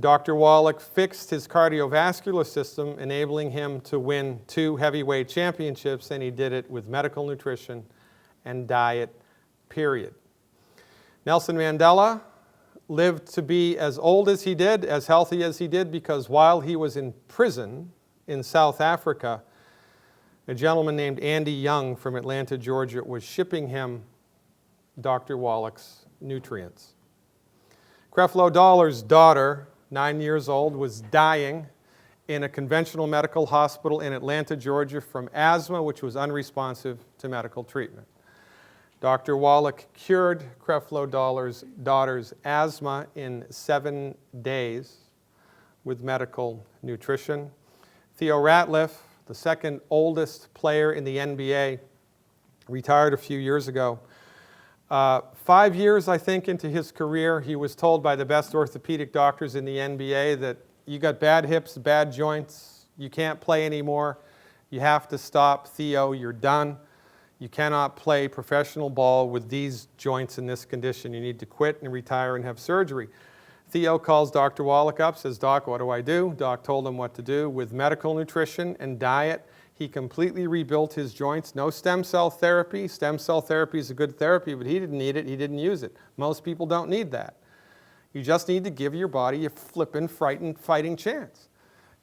Dr. Wallach fixed his cardiovascular system, enabling him to win 2 heavyweight championships, and he did it with medical nutrition and diet, period. Nelson Mandela lived to be as old as he did, as healthy as he did, because while he was in prison in South Africa, a gentleman named Andy Young from Atlanta, Georgia, was shipping him Dr. Wallach's nutrients. Creflo Dollar's daughter, 9 years old, was dying in a conventional medical hospital in Atlanta, Georgia, from asthma, which was unresponsive to medical treatment. Dr. Wallach cured Creflo Dollar's daughter's asthma in 7 days with medical nutrition. Theo Ratliff, the second oldest player in the NBA, retired a few years ago. 5 years, I think, into his career, he was told by the best orthopedic doctors in the NBA that you got bad hips, bad joints, you can't play anymore, you have to stop, Theo, you're done. You cannot play professional ball with these joints in this condition. You need to quit and retire and have surgery. Theo calls Dr. Wallach up, says, Doc, what do I do? Doc told him what to do. With medical nutrition and diet, he completely rebuilt his joints. No stem cell therapy. Stem cell therapy is a good therapy, but he didn't need it. He didn't use it. Most people don't need that. You just need to give your body a flippin' fighting chance.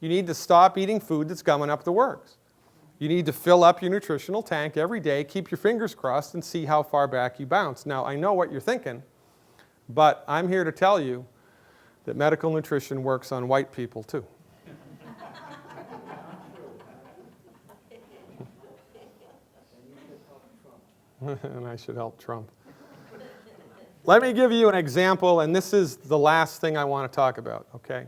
You need to stop eating food that's gumming up the works. You need to fill up your nutritional tank every day, keep your fingers crossed, and see how far back you bounce. Now, I know what you're thinking, but I'm here to tell you that medical nutrition works on white people too. And I should help Trump. Let me give you an example, and this is the last thing I want to talk about, okay?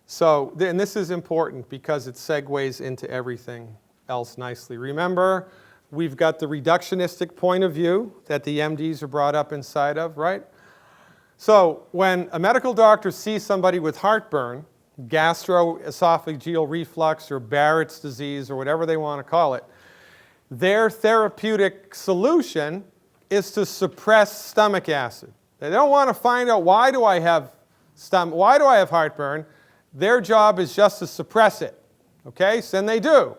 So, and this is important because it segues into everything else nicely. Remember, we've got the reductionistic point of view that the MDs are brought up inside of, right? So when a medical doctor sees somebody with heartburn, gastroesophageal reflux, or Barrett's disease, or whatever they want to call it, their therapeutic solution is to suppress stomach acid. They don't want to find out why do I have heartburn. Their job is just to suppress it. Okay? So then they do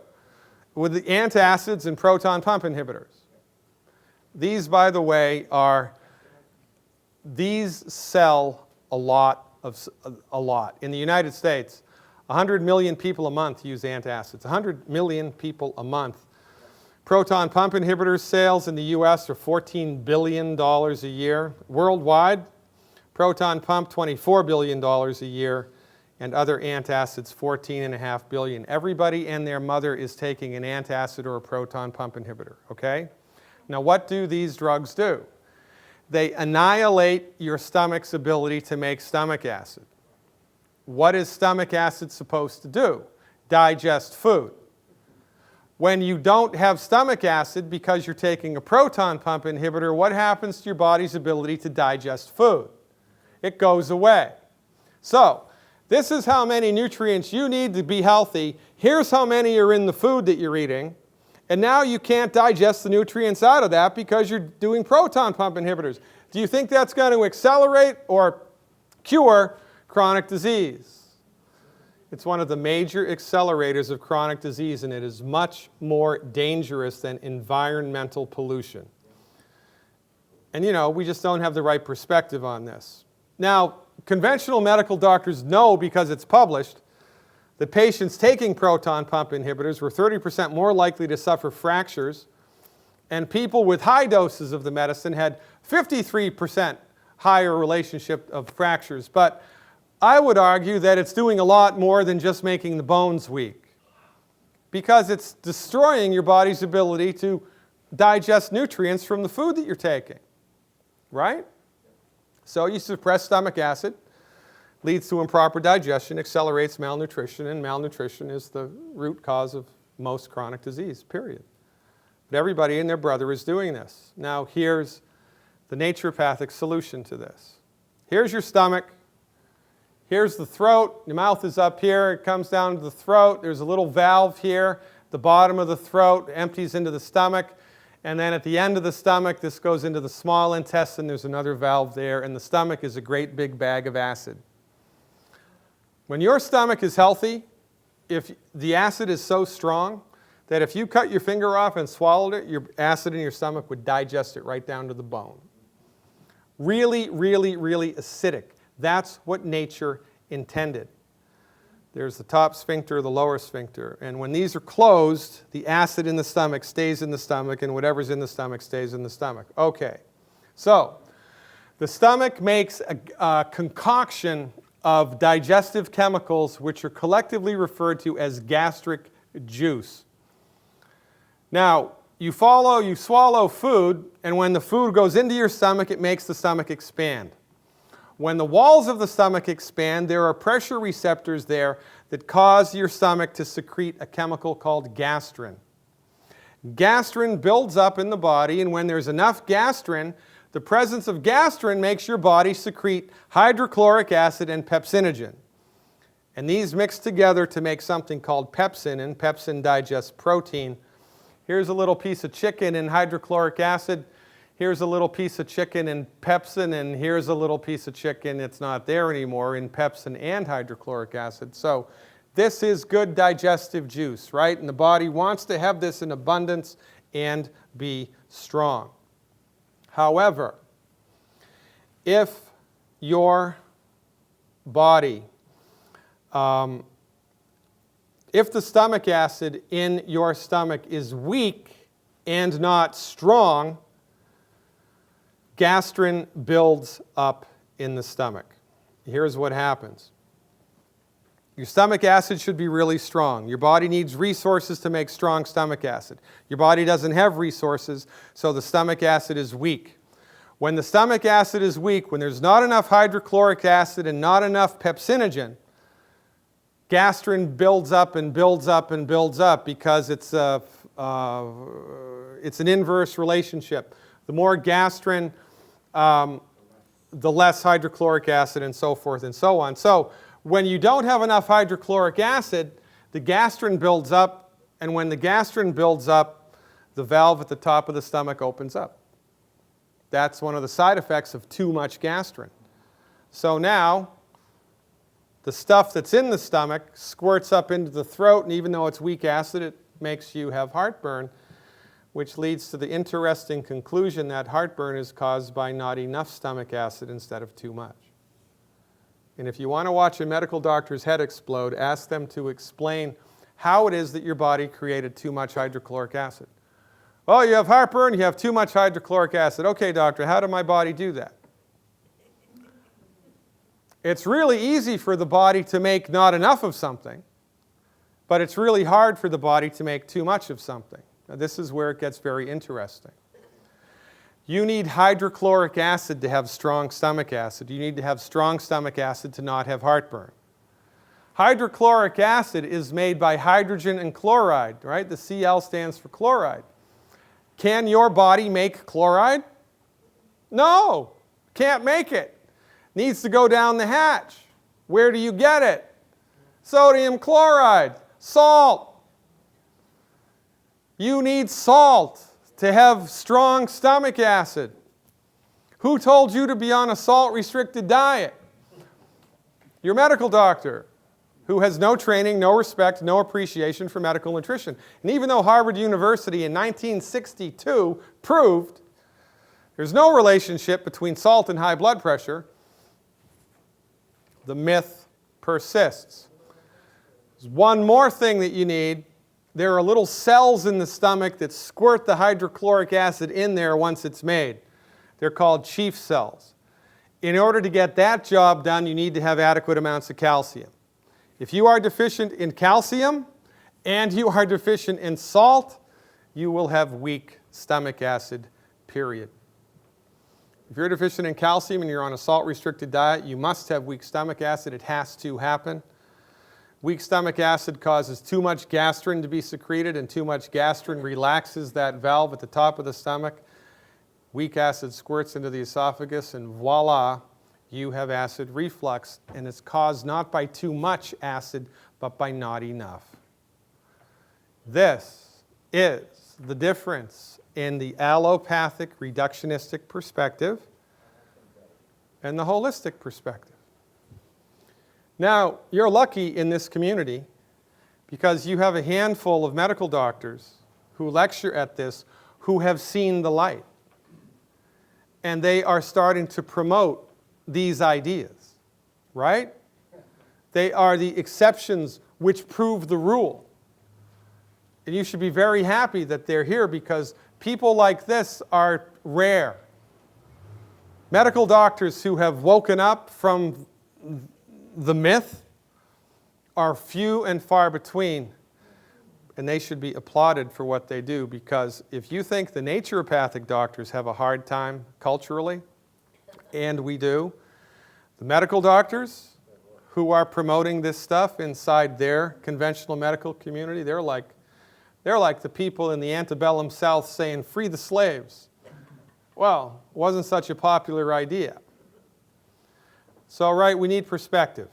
with the antacids and proton pump inhibitors. These, by the way, these sell a lot. In the United States, 100 million people a month use antacids. 100 million people a month. Proton pump inhibitors sales in the US are $14 billion a year. Worldwide, proton pump $24 billion a year, and other antacids $14.5 billion. Everybody and their mother is taking an antacid or a proton pump inhibitor, okay? Now what do these drugs do? They annihilate your stomach's ability to make stomach acid. What is stomach acid supposed to do? Digest food. When you don't have stomach acid because you're taking a proton pump inhibitor, what happens to your body's ability to digest food? It goes away. So, this is how many nutrients you need to be healthy. Here's how many are in the food that you're eating. And now you can't digest the nutrients out of that because you're doing proton pump inhibitors. Do you think that's going to accelerate or cure chronic disease? It's one of the major accelerators of chronic disease, and it is much more dangerous than environmental pollution. And you know, we just don't have the right perspective on this. Now, conventional medical doctors know, because it's published, that patients taking proton pump inhibitors were 30% more likely to suffer fractures, and people with high doses of the medicine had 53% higher relationship of fractures. But I would argue that it's doing a lot more than just making the bones weak, because it's destroying your body's ability to digest nutrients from the food that you're taking, right? So you suppress stomach acid, leads to improper digestion, accelerates malnutrition, and malnutrition is the root cause of most chronic disease, period. But everybody and their brother is doing this. Now here's the naturopathic solution to this. Here's your stomach. Here's the throat. Your mouth is up here. It comes down to the throat. There's a little valve here. The bottom of the throat empties into the stomach. And then at the end of the stomach, this goes into the small intestine. There's another valve there. And the stomach is a great big bag of acid. When your stomach is healthy, if the acid is so strong that if you cut your finger off and swallowed it, your acid in your stomach would digest it right down to the bone. Really, really, really acidic. That's what nature intended. There's the top sphincter, the lower sphincter. And when these are closed, the acid in the stomach stays in the stomach, and whatever's in the stomach stays in the stomach. Okay, so the stomach makes a concoction of digestive chemicals which are collectively referred to as gastric juice. Now, you swallow food, and when the food goes into your stomach, it makes the stomach expand. When the walls of the stomach expand, there are pressure receptors there that cause your stomach to secrete a chemical called gastrin. Gastrin builds up in the body, and when there's enough gastrin, the presence of gastrin makes your body secrete hydrochloric acid and pepsinogen. And these mix together to make something called pepsin, and pepsin digests protein. Here's a little piece of chicken in hydrochloric acid. Here's a little piece of chicken in pepsin, and here's a little piece of chicken, it's not there anymore, in pepsin and hydrochloric acid. So this is good digestive juice, right? And the body wants to have this in abundance and be strong. However, if your body, if the stomach acid in your stomach is weak and not strong, gastrin builds up in the stomach. Here's what happens. Your stomach acid should be really strong. Your body needs resources to make strong stomach acid. Your body doesn't have resources, so the stomach acid is weak. When the stomach acid is weak, when there's not enough hydrochloric acid and not enough pepsinogen, gastrin builds up and builds up and builds up because it's an inverse relationship. The more gastrin, the less hydrochloric acid, and so forth and so on. So when you don't have enough hydrochloric acid, the gastrin builds up, and when the gastrin builds up, the valve at the top of the stomach opens up. That's one of the side effects of too much gastrin. So now, the stuff that's in the stomach squirts up into the throat, and even though it's weak acid, it makes you have heartburn, which leads to the interesting conclusion that heartburn is caused by not enough stomach acid instead of too much. And if you want to watch a medical doctor's head explode, ask them to explain how it is that your body created too much hydrochloric acid. Oh, you have heartburn, you have too much hydrochloric acid. Okay, doctor, how did my body do that? It's really easy for the body to make not enough of something, but it's really hard for the body to make too much of something. Now, this is where it gets very interesting. You need hydrochloric acid to have strong stomach acid. You need to have strong stomach acid to not have heartburn. Hydrochloric acid is made by hydrogen and chloride, right? The Cl stands for chloride. Can your body make chloride? No, can't make it. Needs to go down the hatch. Where do you get it? Sodium chloride, salt. You need salt to have strong stomach acid. Who told you to be on a salt-restricted diet? Your medical doctor, who has no training, no respect, no appreciation for medical nutrition. And even though Harvard University in 1962 proved there's no relationship between salt and high blood pressure, the myth persists. There's one more thing that you need. There are little cells in the stomach that squirt the hydrochloric acid in there once it's made. They're called chief cells. In order to get that job done, you need to have adequate amounts of calcium. If you are deficient in calcium and you are deficient in salt, you will have weak stomach acid, period. If you're deficient in calcium and you're on a salt-restricted diet, you must have weak stomach acid. It has to happen. Weak stomach acid causes too much gastrin to be secreted, and too much gastrin relaxes that valve at the top of the stomach. Weak acid squirts into the esophagus, and voila, you have acid reflux. And it's caused not by too much acid, but by not enough. This is the difference in the allopathic reductionistic perspective and the holistic perspective. Now, you're lucky in this community because you have a handful of medical doctors who lecture at this who have seen the light. And they are starting to promote these ideas, right? They are the exceptions which prove the rule. And you should be very happy that they're here because people like this are rare. Medical doctors who have woken up from the myth are few and far between, and they should be applauded for what they do, because if you think the naturopathic doctors have a hard time culturally, and we do, the medical doctors who are promoting this stuff inside their conventional medical community, they're like the people in the antebellum South saying, "Free the slaves." Well, it wasn't such a popular idea. So, right, we need perspective.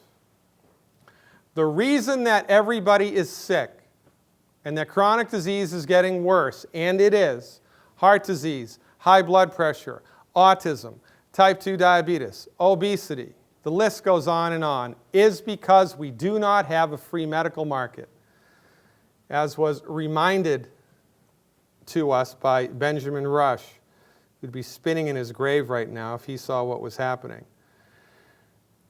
The reason that everybody is sick and that chronic disease is getting worse, and it is, heart disease, high blood pressure, autism, type 2 diabetes, obesity, the list goes on, is because we do not have a free medical market, as was reminded to us by Benjamin Rush, who'd be spinning in his grave right now if he saw what was happening.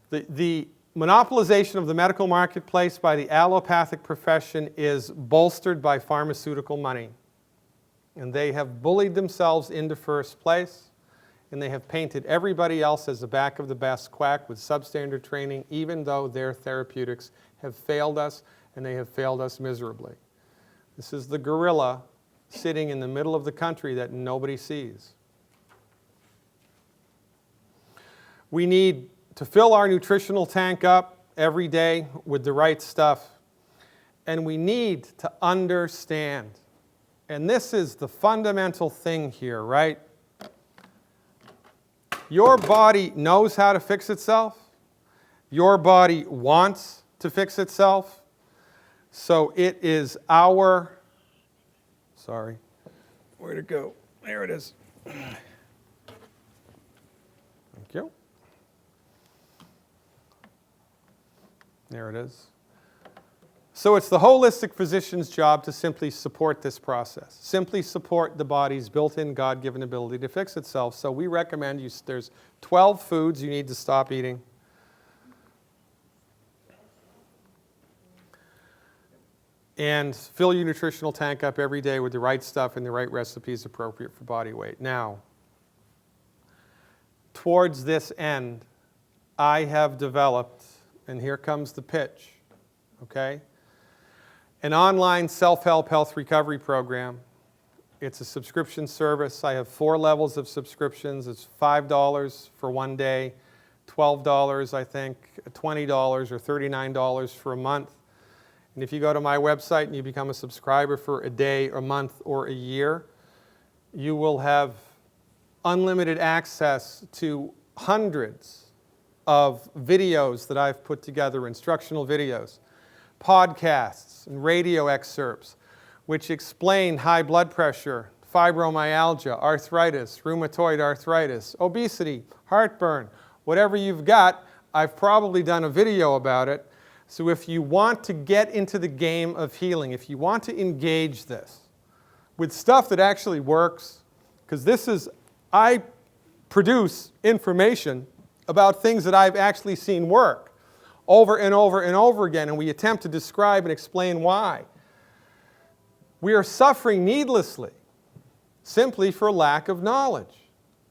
The monopolization of the medical marketplace by the allopathic profession is bolstered by pharmaceutical money. And they have bullied themselves into first place, and they have painted everybody else as the back of the best quack with substandard training, even though their therapeutics have failed us, and they have failed us miserably. This is the gorilla sitting in the middle of the country that nobody sees. We need to fill our nutritional tank up every day with the right stuff. And we need to understand. And this is the fundamental thing here, right? Your body knows how to fix itself. Your body wants to fix itself. So it is our, sorry, where'd it go? There it is. Thank you. There it is. So it's the holistic physician's job to simply support this process, simply support the body's built-in God-given ability to fix itself. So we recommend you, there's 12 foods you need to stop eating. and fill your nutritional tank up every day with the right stuff and the right recipes appropriate for body weight. Now, towards this end, I have developed, and here comes the pitch, okay? An online self-help health recovery program. It's a subscription service. I have 4 levels of subscriptions. It's $5 for one day, $12, I think, $20 or $39 for a month. And if you go to my website and you become a subscriber for a day, a month, or a year, you will have unlimited access to hundreds of videos that I've put together, instructional videos, podcasts and radio excerpts, which explain high blood pressure, fibromyalgia, arthritis, rheumatoid arthritis, obesity, heartburn, whatever you've got, I've probably done a video about it. So if you want to get into the game of healing, if you want to engage this with stuff that actually works, because I produce information about things that I've actually seen work over and over and over again, and we attempt to describe and explain why. We are suffering needlessly, simply for lack of knowledge.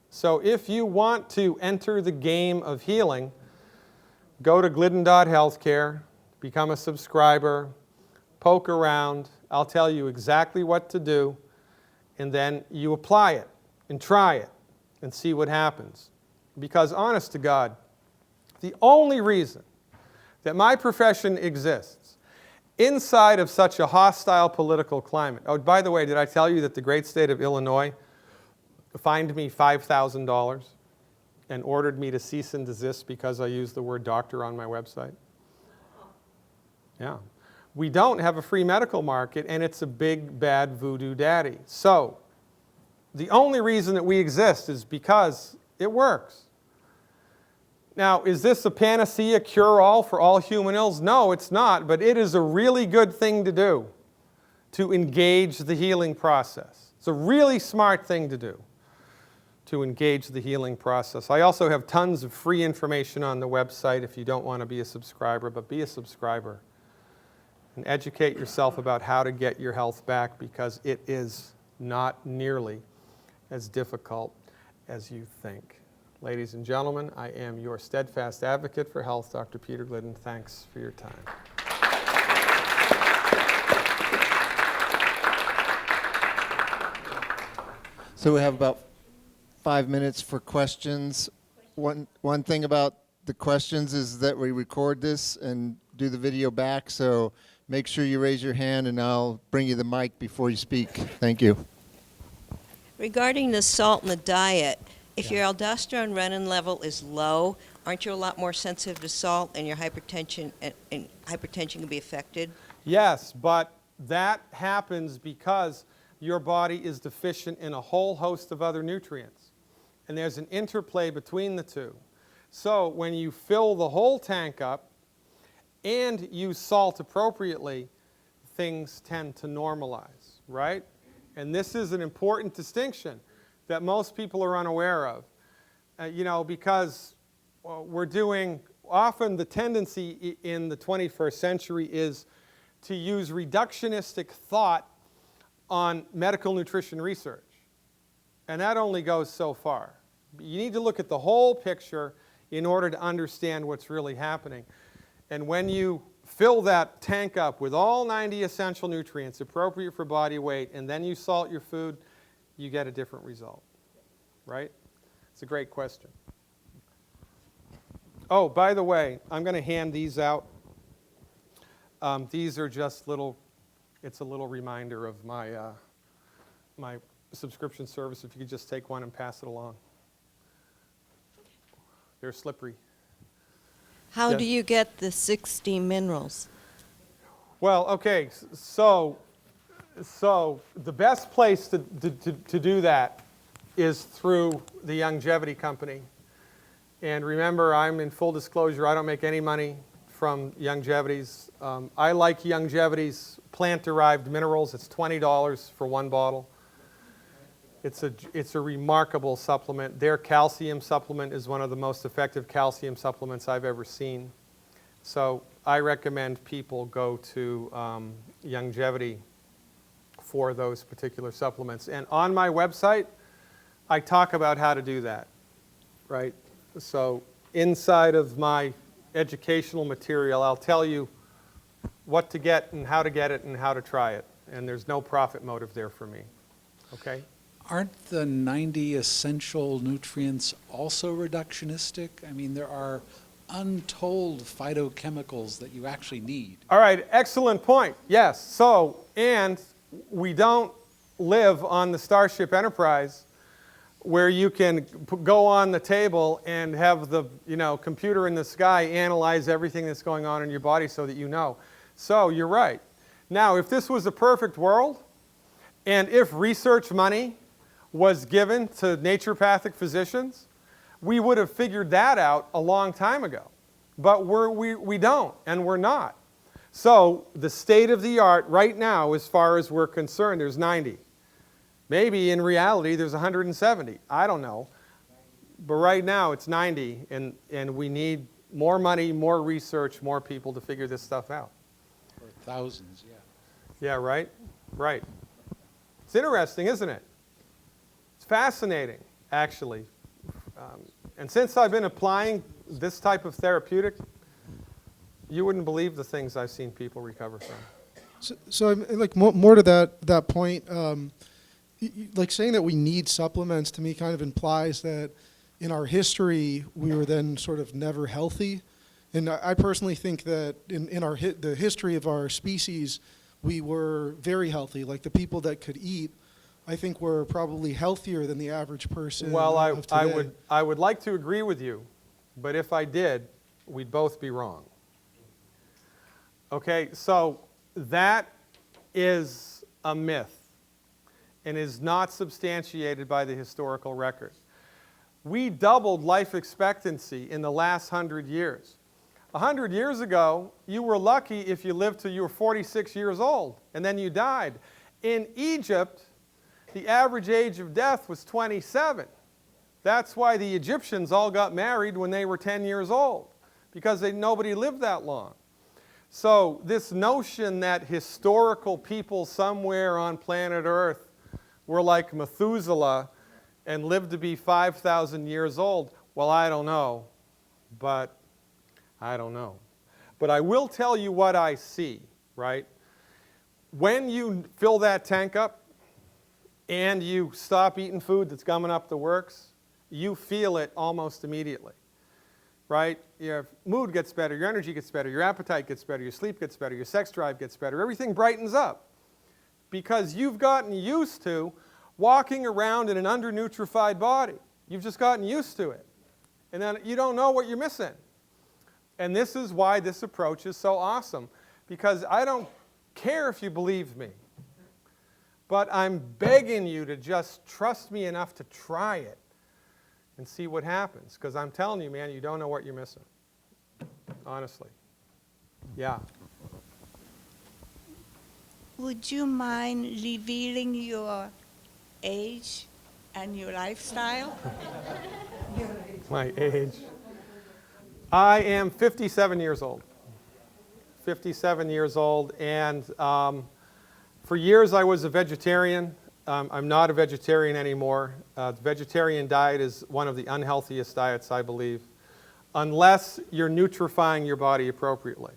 So if you want to enter the game of healing, go to glidden.healthcare, become a subscriber, poke around. I'll tell you exactly what to do, and then you apply it and try it and see what happens. Because honest to God, the only reason that my profession exists inside of such a hostile political climate. Oh, by the way, did I tell you that the great state of Illinois fined me $5,000 and ordered me to cease and desist because I used the word doctor on my website? Yeah. We don't have a free medical market, and it's a big, bad voodoo daddy. So the only reason that we exist is because it works. Now, is this a panacea cure-all for all human ills? No, it's not, but it is a really good thing to do to engage the healing process. It's a really smart thing to do to engage the healing process. I also have tons of free information on the website if you don't want to be a subscriber, but be a subscriber and educate yourself about how to get your health back, because it is not nearly as difficult as you think. Ladies and gentlemen, I am your steadfast advocate for health, Dr. Peter Glidden. Thanks for your time. So we have about 5 minutes for questions. One thing about the questions is that we record this and do the video back, so make sure you raise your hand and I'll bring you the mic before you speak. Thank you. Regarding the salt in the diet, if your aldosterone renin level is low, aren't you a lot more sensitive to salt, and your hypertension can be affected? Yes, but that happens because your body is deficient in a whole host of other nutrients. And there's an interplay between the two. So when you fill the whole tank up and use salt appropriately, things tend to normalize, right? And this is an important distinction that most people are unaware of. Because we're doing, often the tendency in the 21st century is to use reductionistic thought on medical nutrition research. And that only goes so far. You need to look at the whole picture in order to understand what's really happening. And when you fill that tank up with all 90 essential nutrients appropriate for body weight, and then you salt your food, you get a different result, right? It's a great question. Oh, by the way, I'm going to hand these out. These are just it's a little reminder of my, my subscription service. If you could just take one and pass it along. They're slippery. How Yeah. do you get the 60 minerals? Well, okay, so the best place to do that is through the Longevity Company. And remember, I'm in full disclosure, I don't make any money from Longevity's. I like Longevity's plant-derived minerals. It's $20 for one bottle. It's a remarkable supplement. Their calcium supplement is one of the most effective calcium supplements I've ever seen. So I recommend people go to Longevity for those particular supplements. And on my website, I talk about how to do that, right? So inside of my educational material, I'll tell you what to get and how to get it and how to try it. And there's no profit motive there for me, okay? Aren't the 90 essential nutrients also reductionistic? I mean, there are untold phytochemicals that you actually need. All right, excellent point. Yes, so, and we don't live on the Starship Enterprise where you can go on the table and have the computer in the sky analyze everything that's going on in your body so that you know. So you're right. Now, if this was a perfect world, and if research money was given to naturopathic physicians, we would have figured that out a long time ago. But we don't, and we're not. So the state of the art right now, as far as we're concerned, there's 90. Maybe in reality there's 170. I don't know. But right now it's 90, and we need more money, more research, more people to figure this stuff out. Or thousands, yeah. Yeah, right? Right. It's interesting, isn't it? It's fascinating, actually. And since I've been applying this type of therapeutic, you wouldn't believe the things I've seen people recover from. So like more to that point, like saying that we need supplements to me kind of implies that in our history we were then sort of never healthy, and I personally think that in the history of our species we were very healthy. Like the people that could eat, I think were probably healthier than the average person. Well, of today. I would like to agree with you, but if I did, we'd both be wrong. Okay, so that is a myth and is not substantiated by the historical record. We doubled life expectancy in the last 100 years. 100 years ago, you were lucky if you lived till you were 46 years old, and then you died. In Egypt, the average age of death was 27. That's why the Egyptians all got married when they were 10 years old, because nobody lived that long. So this notion that historical people somewhere on planet Earth were like Methuselah and lived to be 5,000 years old, well, I don't know, but I don't know. But I will tell you what I see, right? When you fill that tank up and you stop eating food that's gumming up the works, you feel it almost immediately, right? Your mood gets better, your energy gets better, your appetite gets better, your sleep gets better, your sex drive gets better, everything brightens up because you've gotten used to walking around in an undernutrified body. You've just gotten used to it. And then you don't know what you're missing. And this is why this approach is so awesome, because I don't care if you believe me, but I'm begging you to just trust me enough to try it and see what happens, because I'm telling you, man, you don't know what you're missing, honestly. Yeah. Would you mind revealing your age and your lifestyle? My age. I am 57 years old. 57 years old, and for years I was a vegetarian. I'm not a vegetarian anymore. The vegetarian diet is one of the unhealthiest diets, I believe, unless you're nutrifying your body appropriately.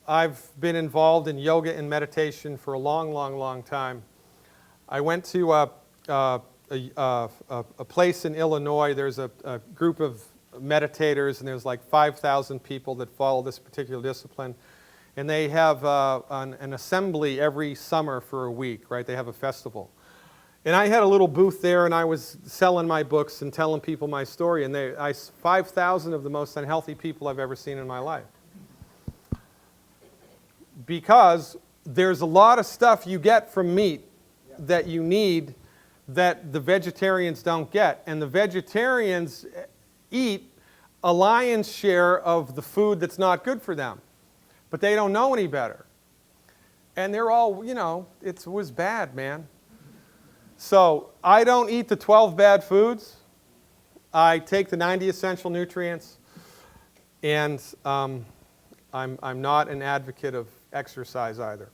I've been involved in yoga and meditation for a long, long, long time. I went to a place in Illinois. There's a group of meditators, and there's like 5,000 people that follow this particular discipline. And they have an assembly every summer for a week, right? They have a festival. And I had a little booth there, and I was selling my books and telling people my story. And 5,000 of the most unhealthy people I've ever seen in my life. Because there's a lot of stuff you get from meat that you need that the vegetarians don't get. And the vegetarians eat a lion's share of the food that's not good for them. But they don't know any better. And they're all, it was bad, man. So I don't eat the 12 bad foods. I take the 90 essential nutrients. And I'm not an advocate of exercise either.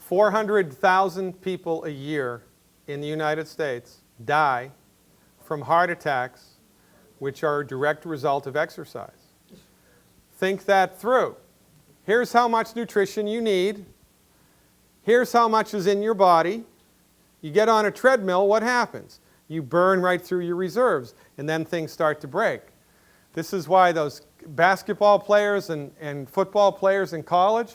400,000 people a year in the United States die from heart attacks, which are a direct result of exercise. Think that through. Here's how much nutrition you need. Here's how much is in your body. You get on a treadmill, what happens? You burn right through your reserves, and then things start to break. This is why those basketball players and football players in college,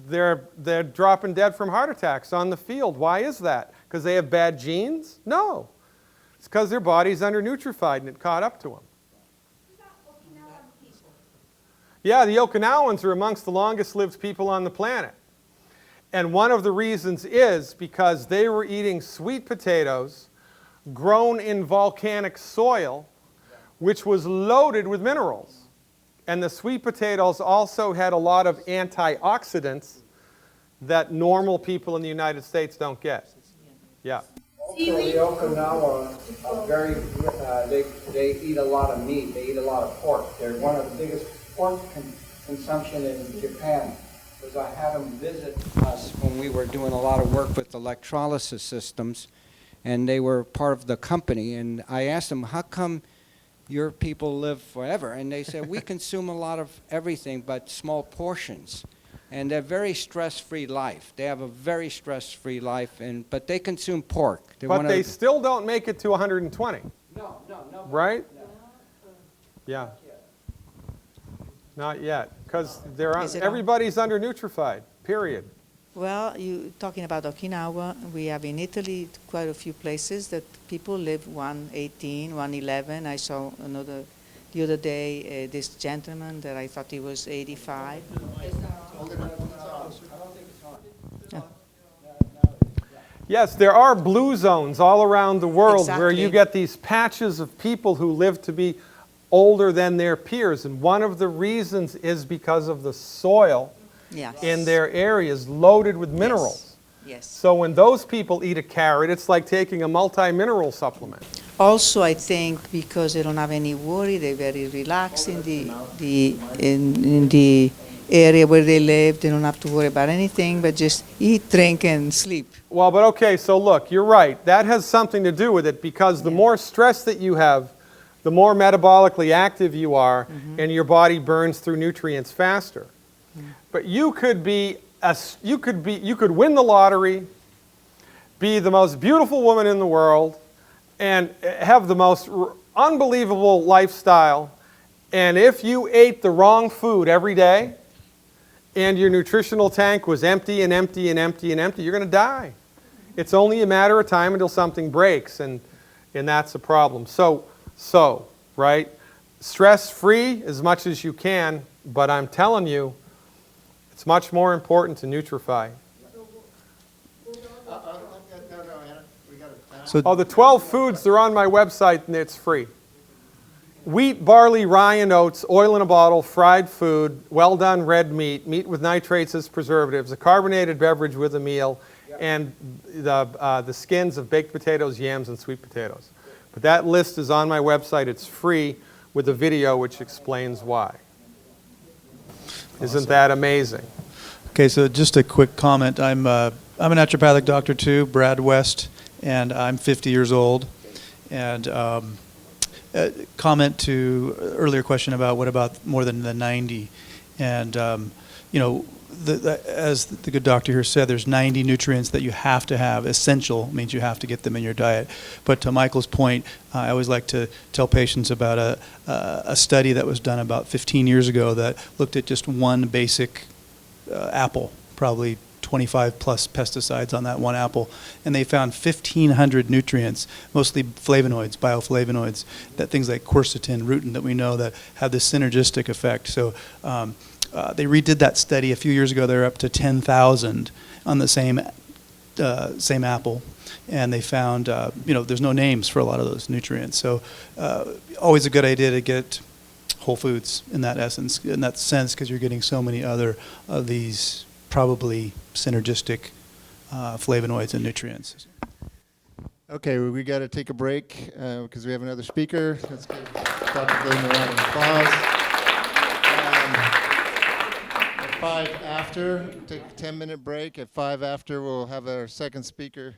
they're dropping dead from heart attacks on the field. Why is that? Because they have bad genes? No. It's because their body's undernutrified and it caught up to them. Yeah, the Okinawans are amongst the longest lived people on the planet. And one of the reasons is because they were eating sweet potatoes grown in volcanic soil, which was loaded with minerals. And the sweet potatoes also had a lot of antioxidants that normal people in the United States don't get. Yeah. Also, the Okinawa are very, they eat a lot of meat. They eat a lot of pork. They're one of the biggest pork consumption in Japan. Because I had them visit us when we were doing a lot of work with electrolysis systems, and they were part of the company. And I asked them, how come your people live forever? And they said, we consume a lot of everything but small portions. And they're very stress-free life. They have a very stress-free life, but they consume pork. But they still don't make it to 120. No. Right? No. Yeah. Not yet. Because Is it on? everybody's undernutrified, period. Well, you talking about Okinawa, we have in Italy quite a few places that people live 118, 111. I saw the other day this gentleman that I thought he was 85. Yes, there are blue zones all around the world where you Exactly. get these patches of people who live to be older than their peers. And one of the reasons is because of the soil Yes. in their areas loaded with minerals. Yes. So when those people eat a carrot, it's like taking a multi-mineral supplement. Also, I think because they don't have any worry, they're very relaxed in the area where they live. They don't have to worry about anything, but just eat, drink, and sleep. Well, but okay, so look, you're right. That has something to do with it because the more stress that you have, the more metabolically active you are, and your body burns through nutrients faster. But you could win the lottery, be the most beautiful woman in the world, and have the most unbelievable lifestyle. And if you ate the wrong food every day, and your nutritional tank was empty and empty and empty and empty, you're going to die. It's only a matter of time until something breaks, and that's a problem. So, right? Stress-free as much as you can, but I'm telling you, it's much more important to nutrify. So The 12 foods, they're on my website, and it's free. Wheat, barley, rye, and oats, oil in a bottle, fried food, well-done red meat, meat with nitrates as preservatives, a carbonated beverage with a meal, and the skins of baked potatoes, yams, and sweet potatoes. But that list is on my website. It's free with a video which explains why. Isn't that amazing? Okay, so just a quick comment. I'm a naturopathic doctor too, Brad West, and I'm 50 years old. And comment to earlier question about what about more than the 90? And as the good doctor here said, there's 90 nutrients that you have to have. Essential means you have to get them in your diet. But to Michael's point, I always like to tell patients about a study that was done about 15 years ago that looked at just one basic apple, probably 25 plus pesticides on that one apple, and they found 1,500 nutrients, mostly flavonoids, bioflavonoids, that things like quercetin, rutin that we know that have this synergistic effect. So they redid that study a few years ago. They're up to 10,000 on the same apple, and they found there's no names for a lot of those nutrients. So always a good idea to get whole foods in that sense, because you're getting so many other of these probably synergistic flavonoids and nutrients. Okay, we got to take a break because we have another speaker. Let's give Dr. Glidden a round of applause. 5 after, take a 10-minute break. At 5 after, we'll have our second speaker,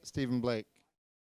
Stephen Blake.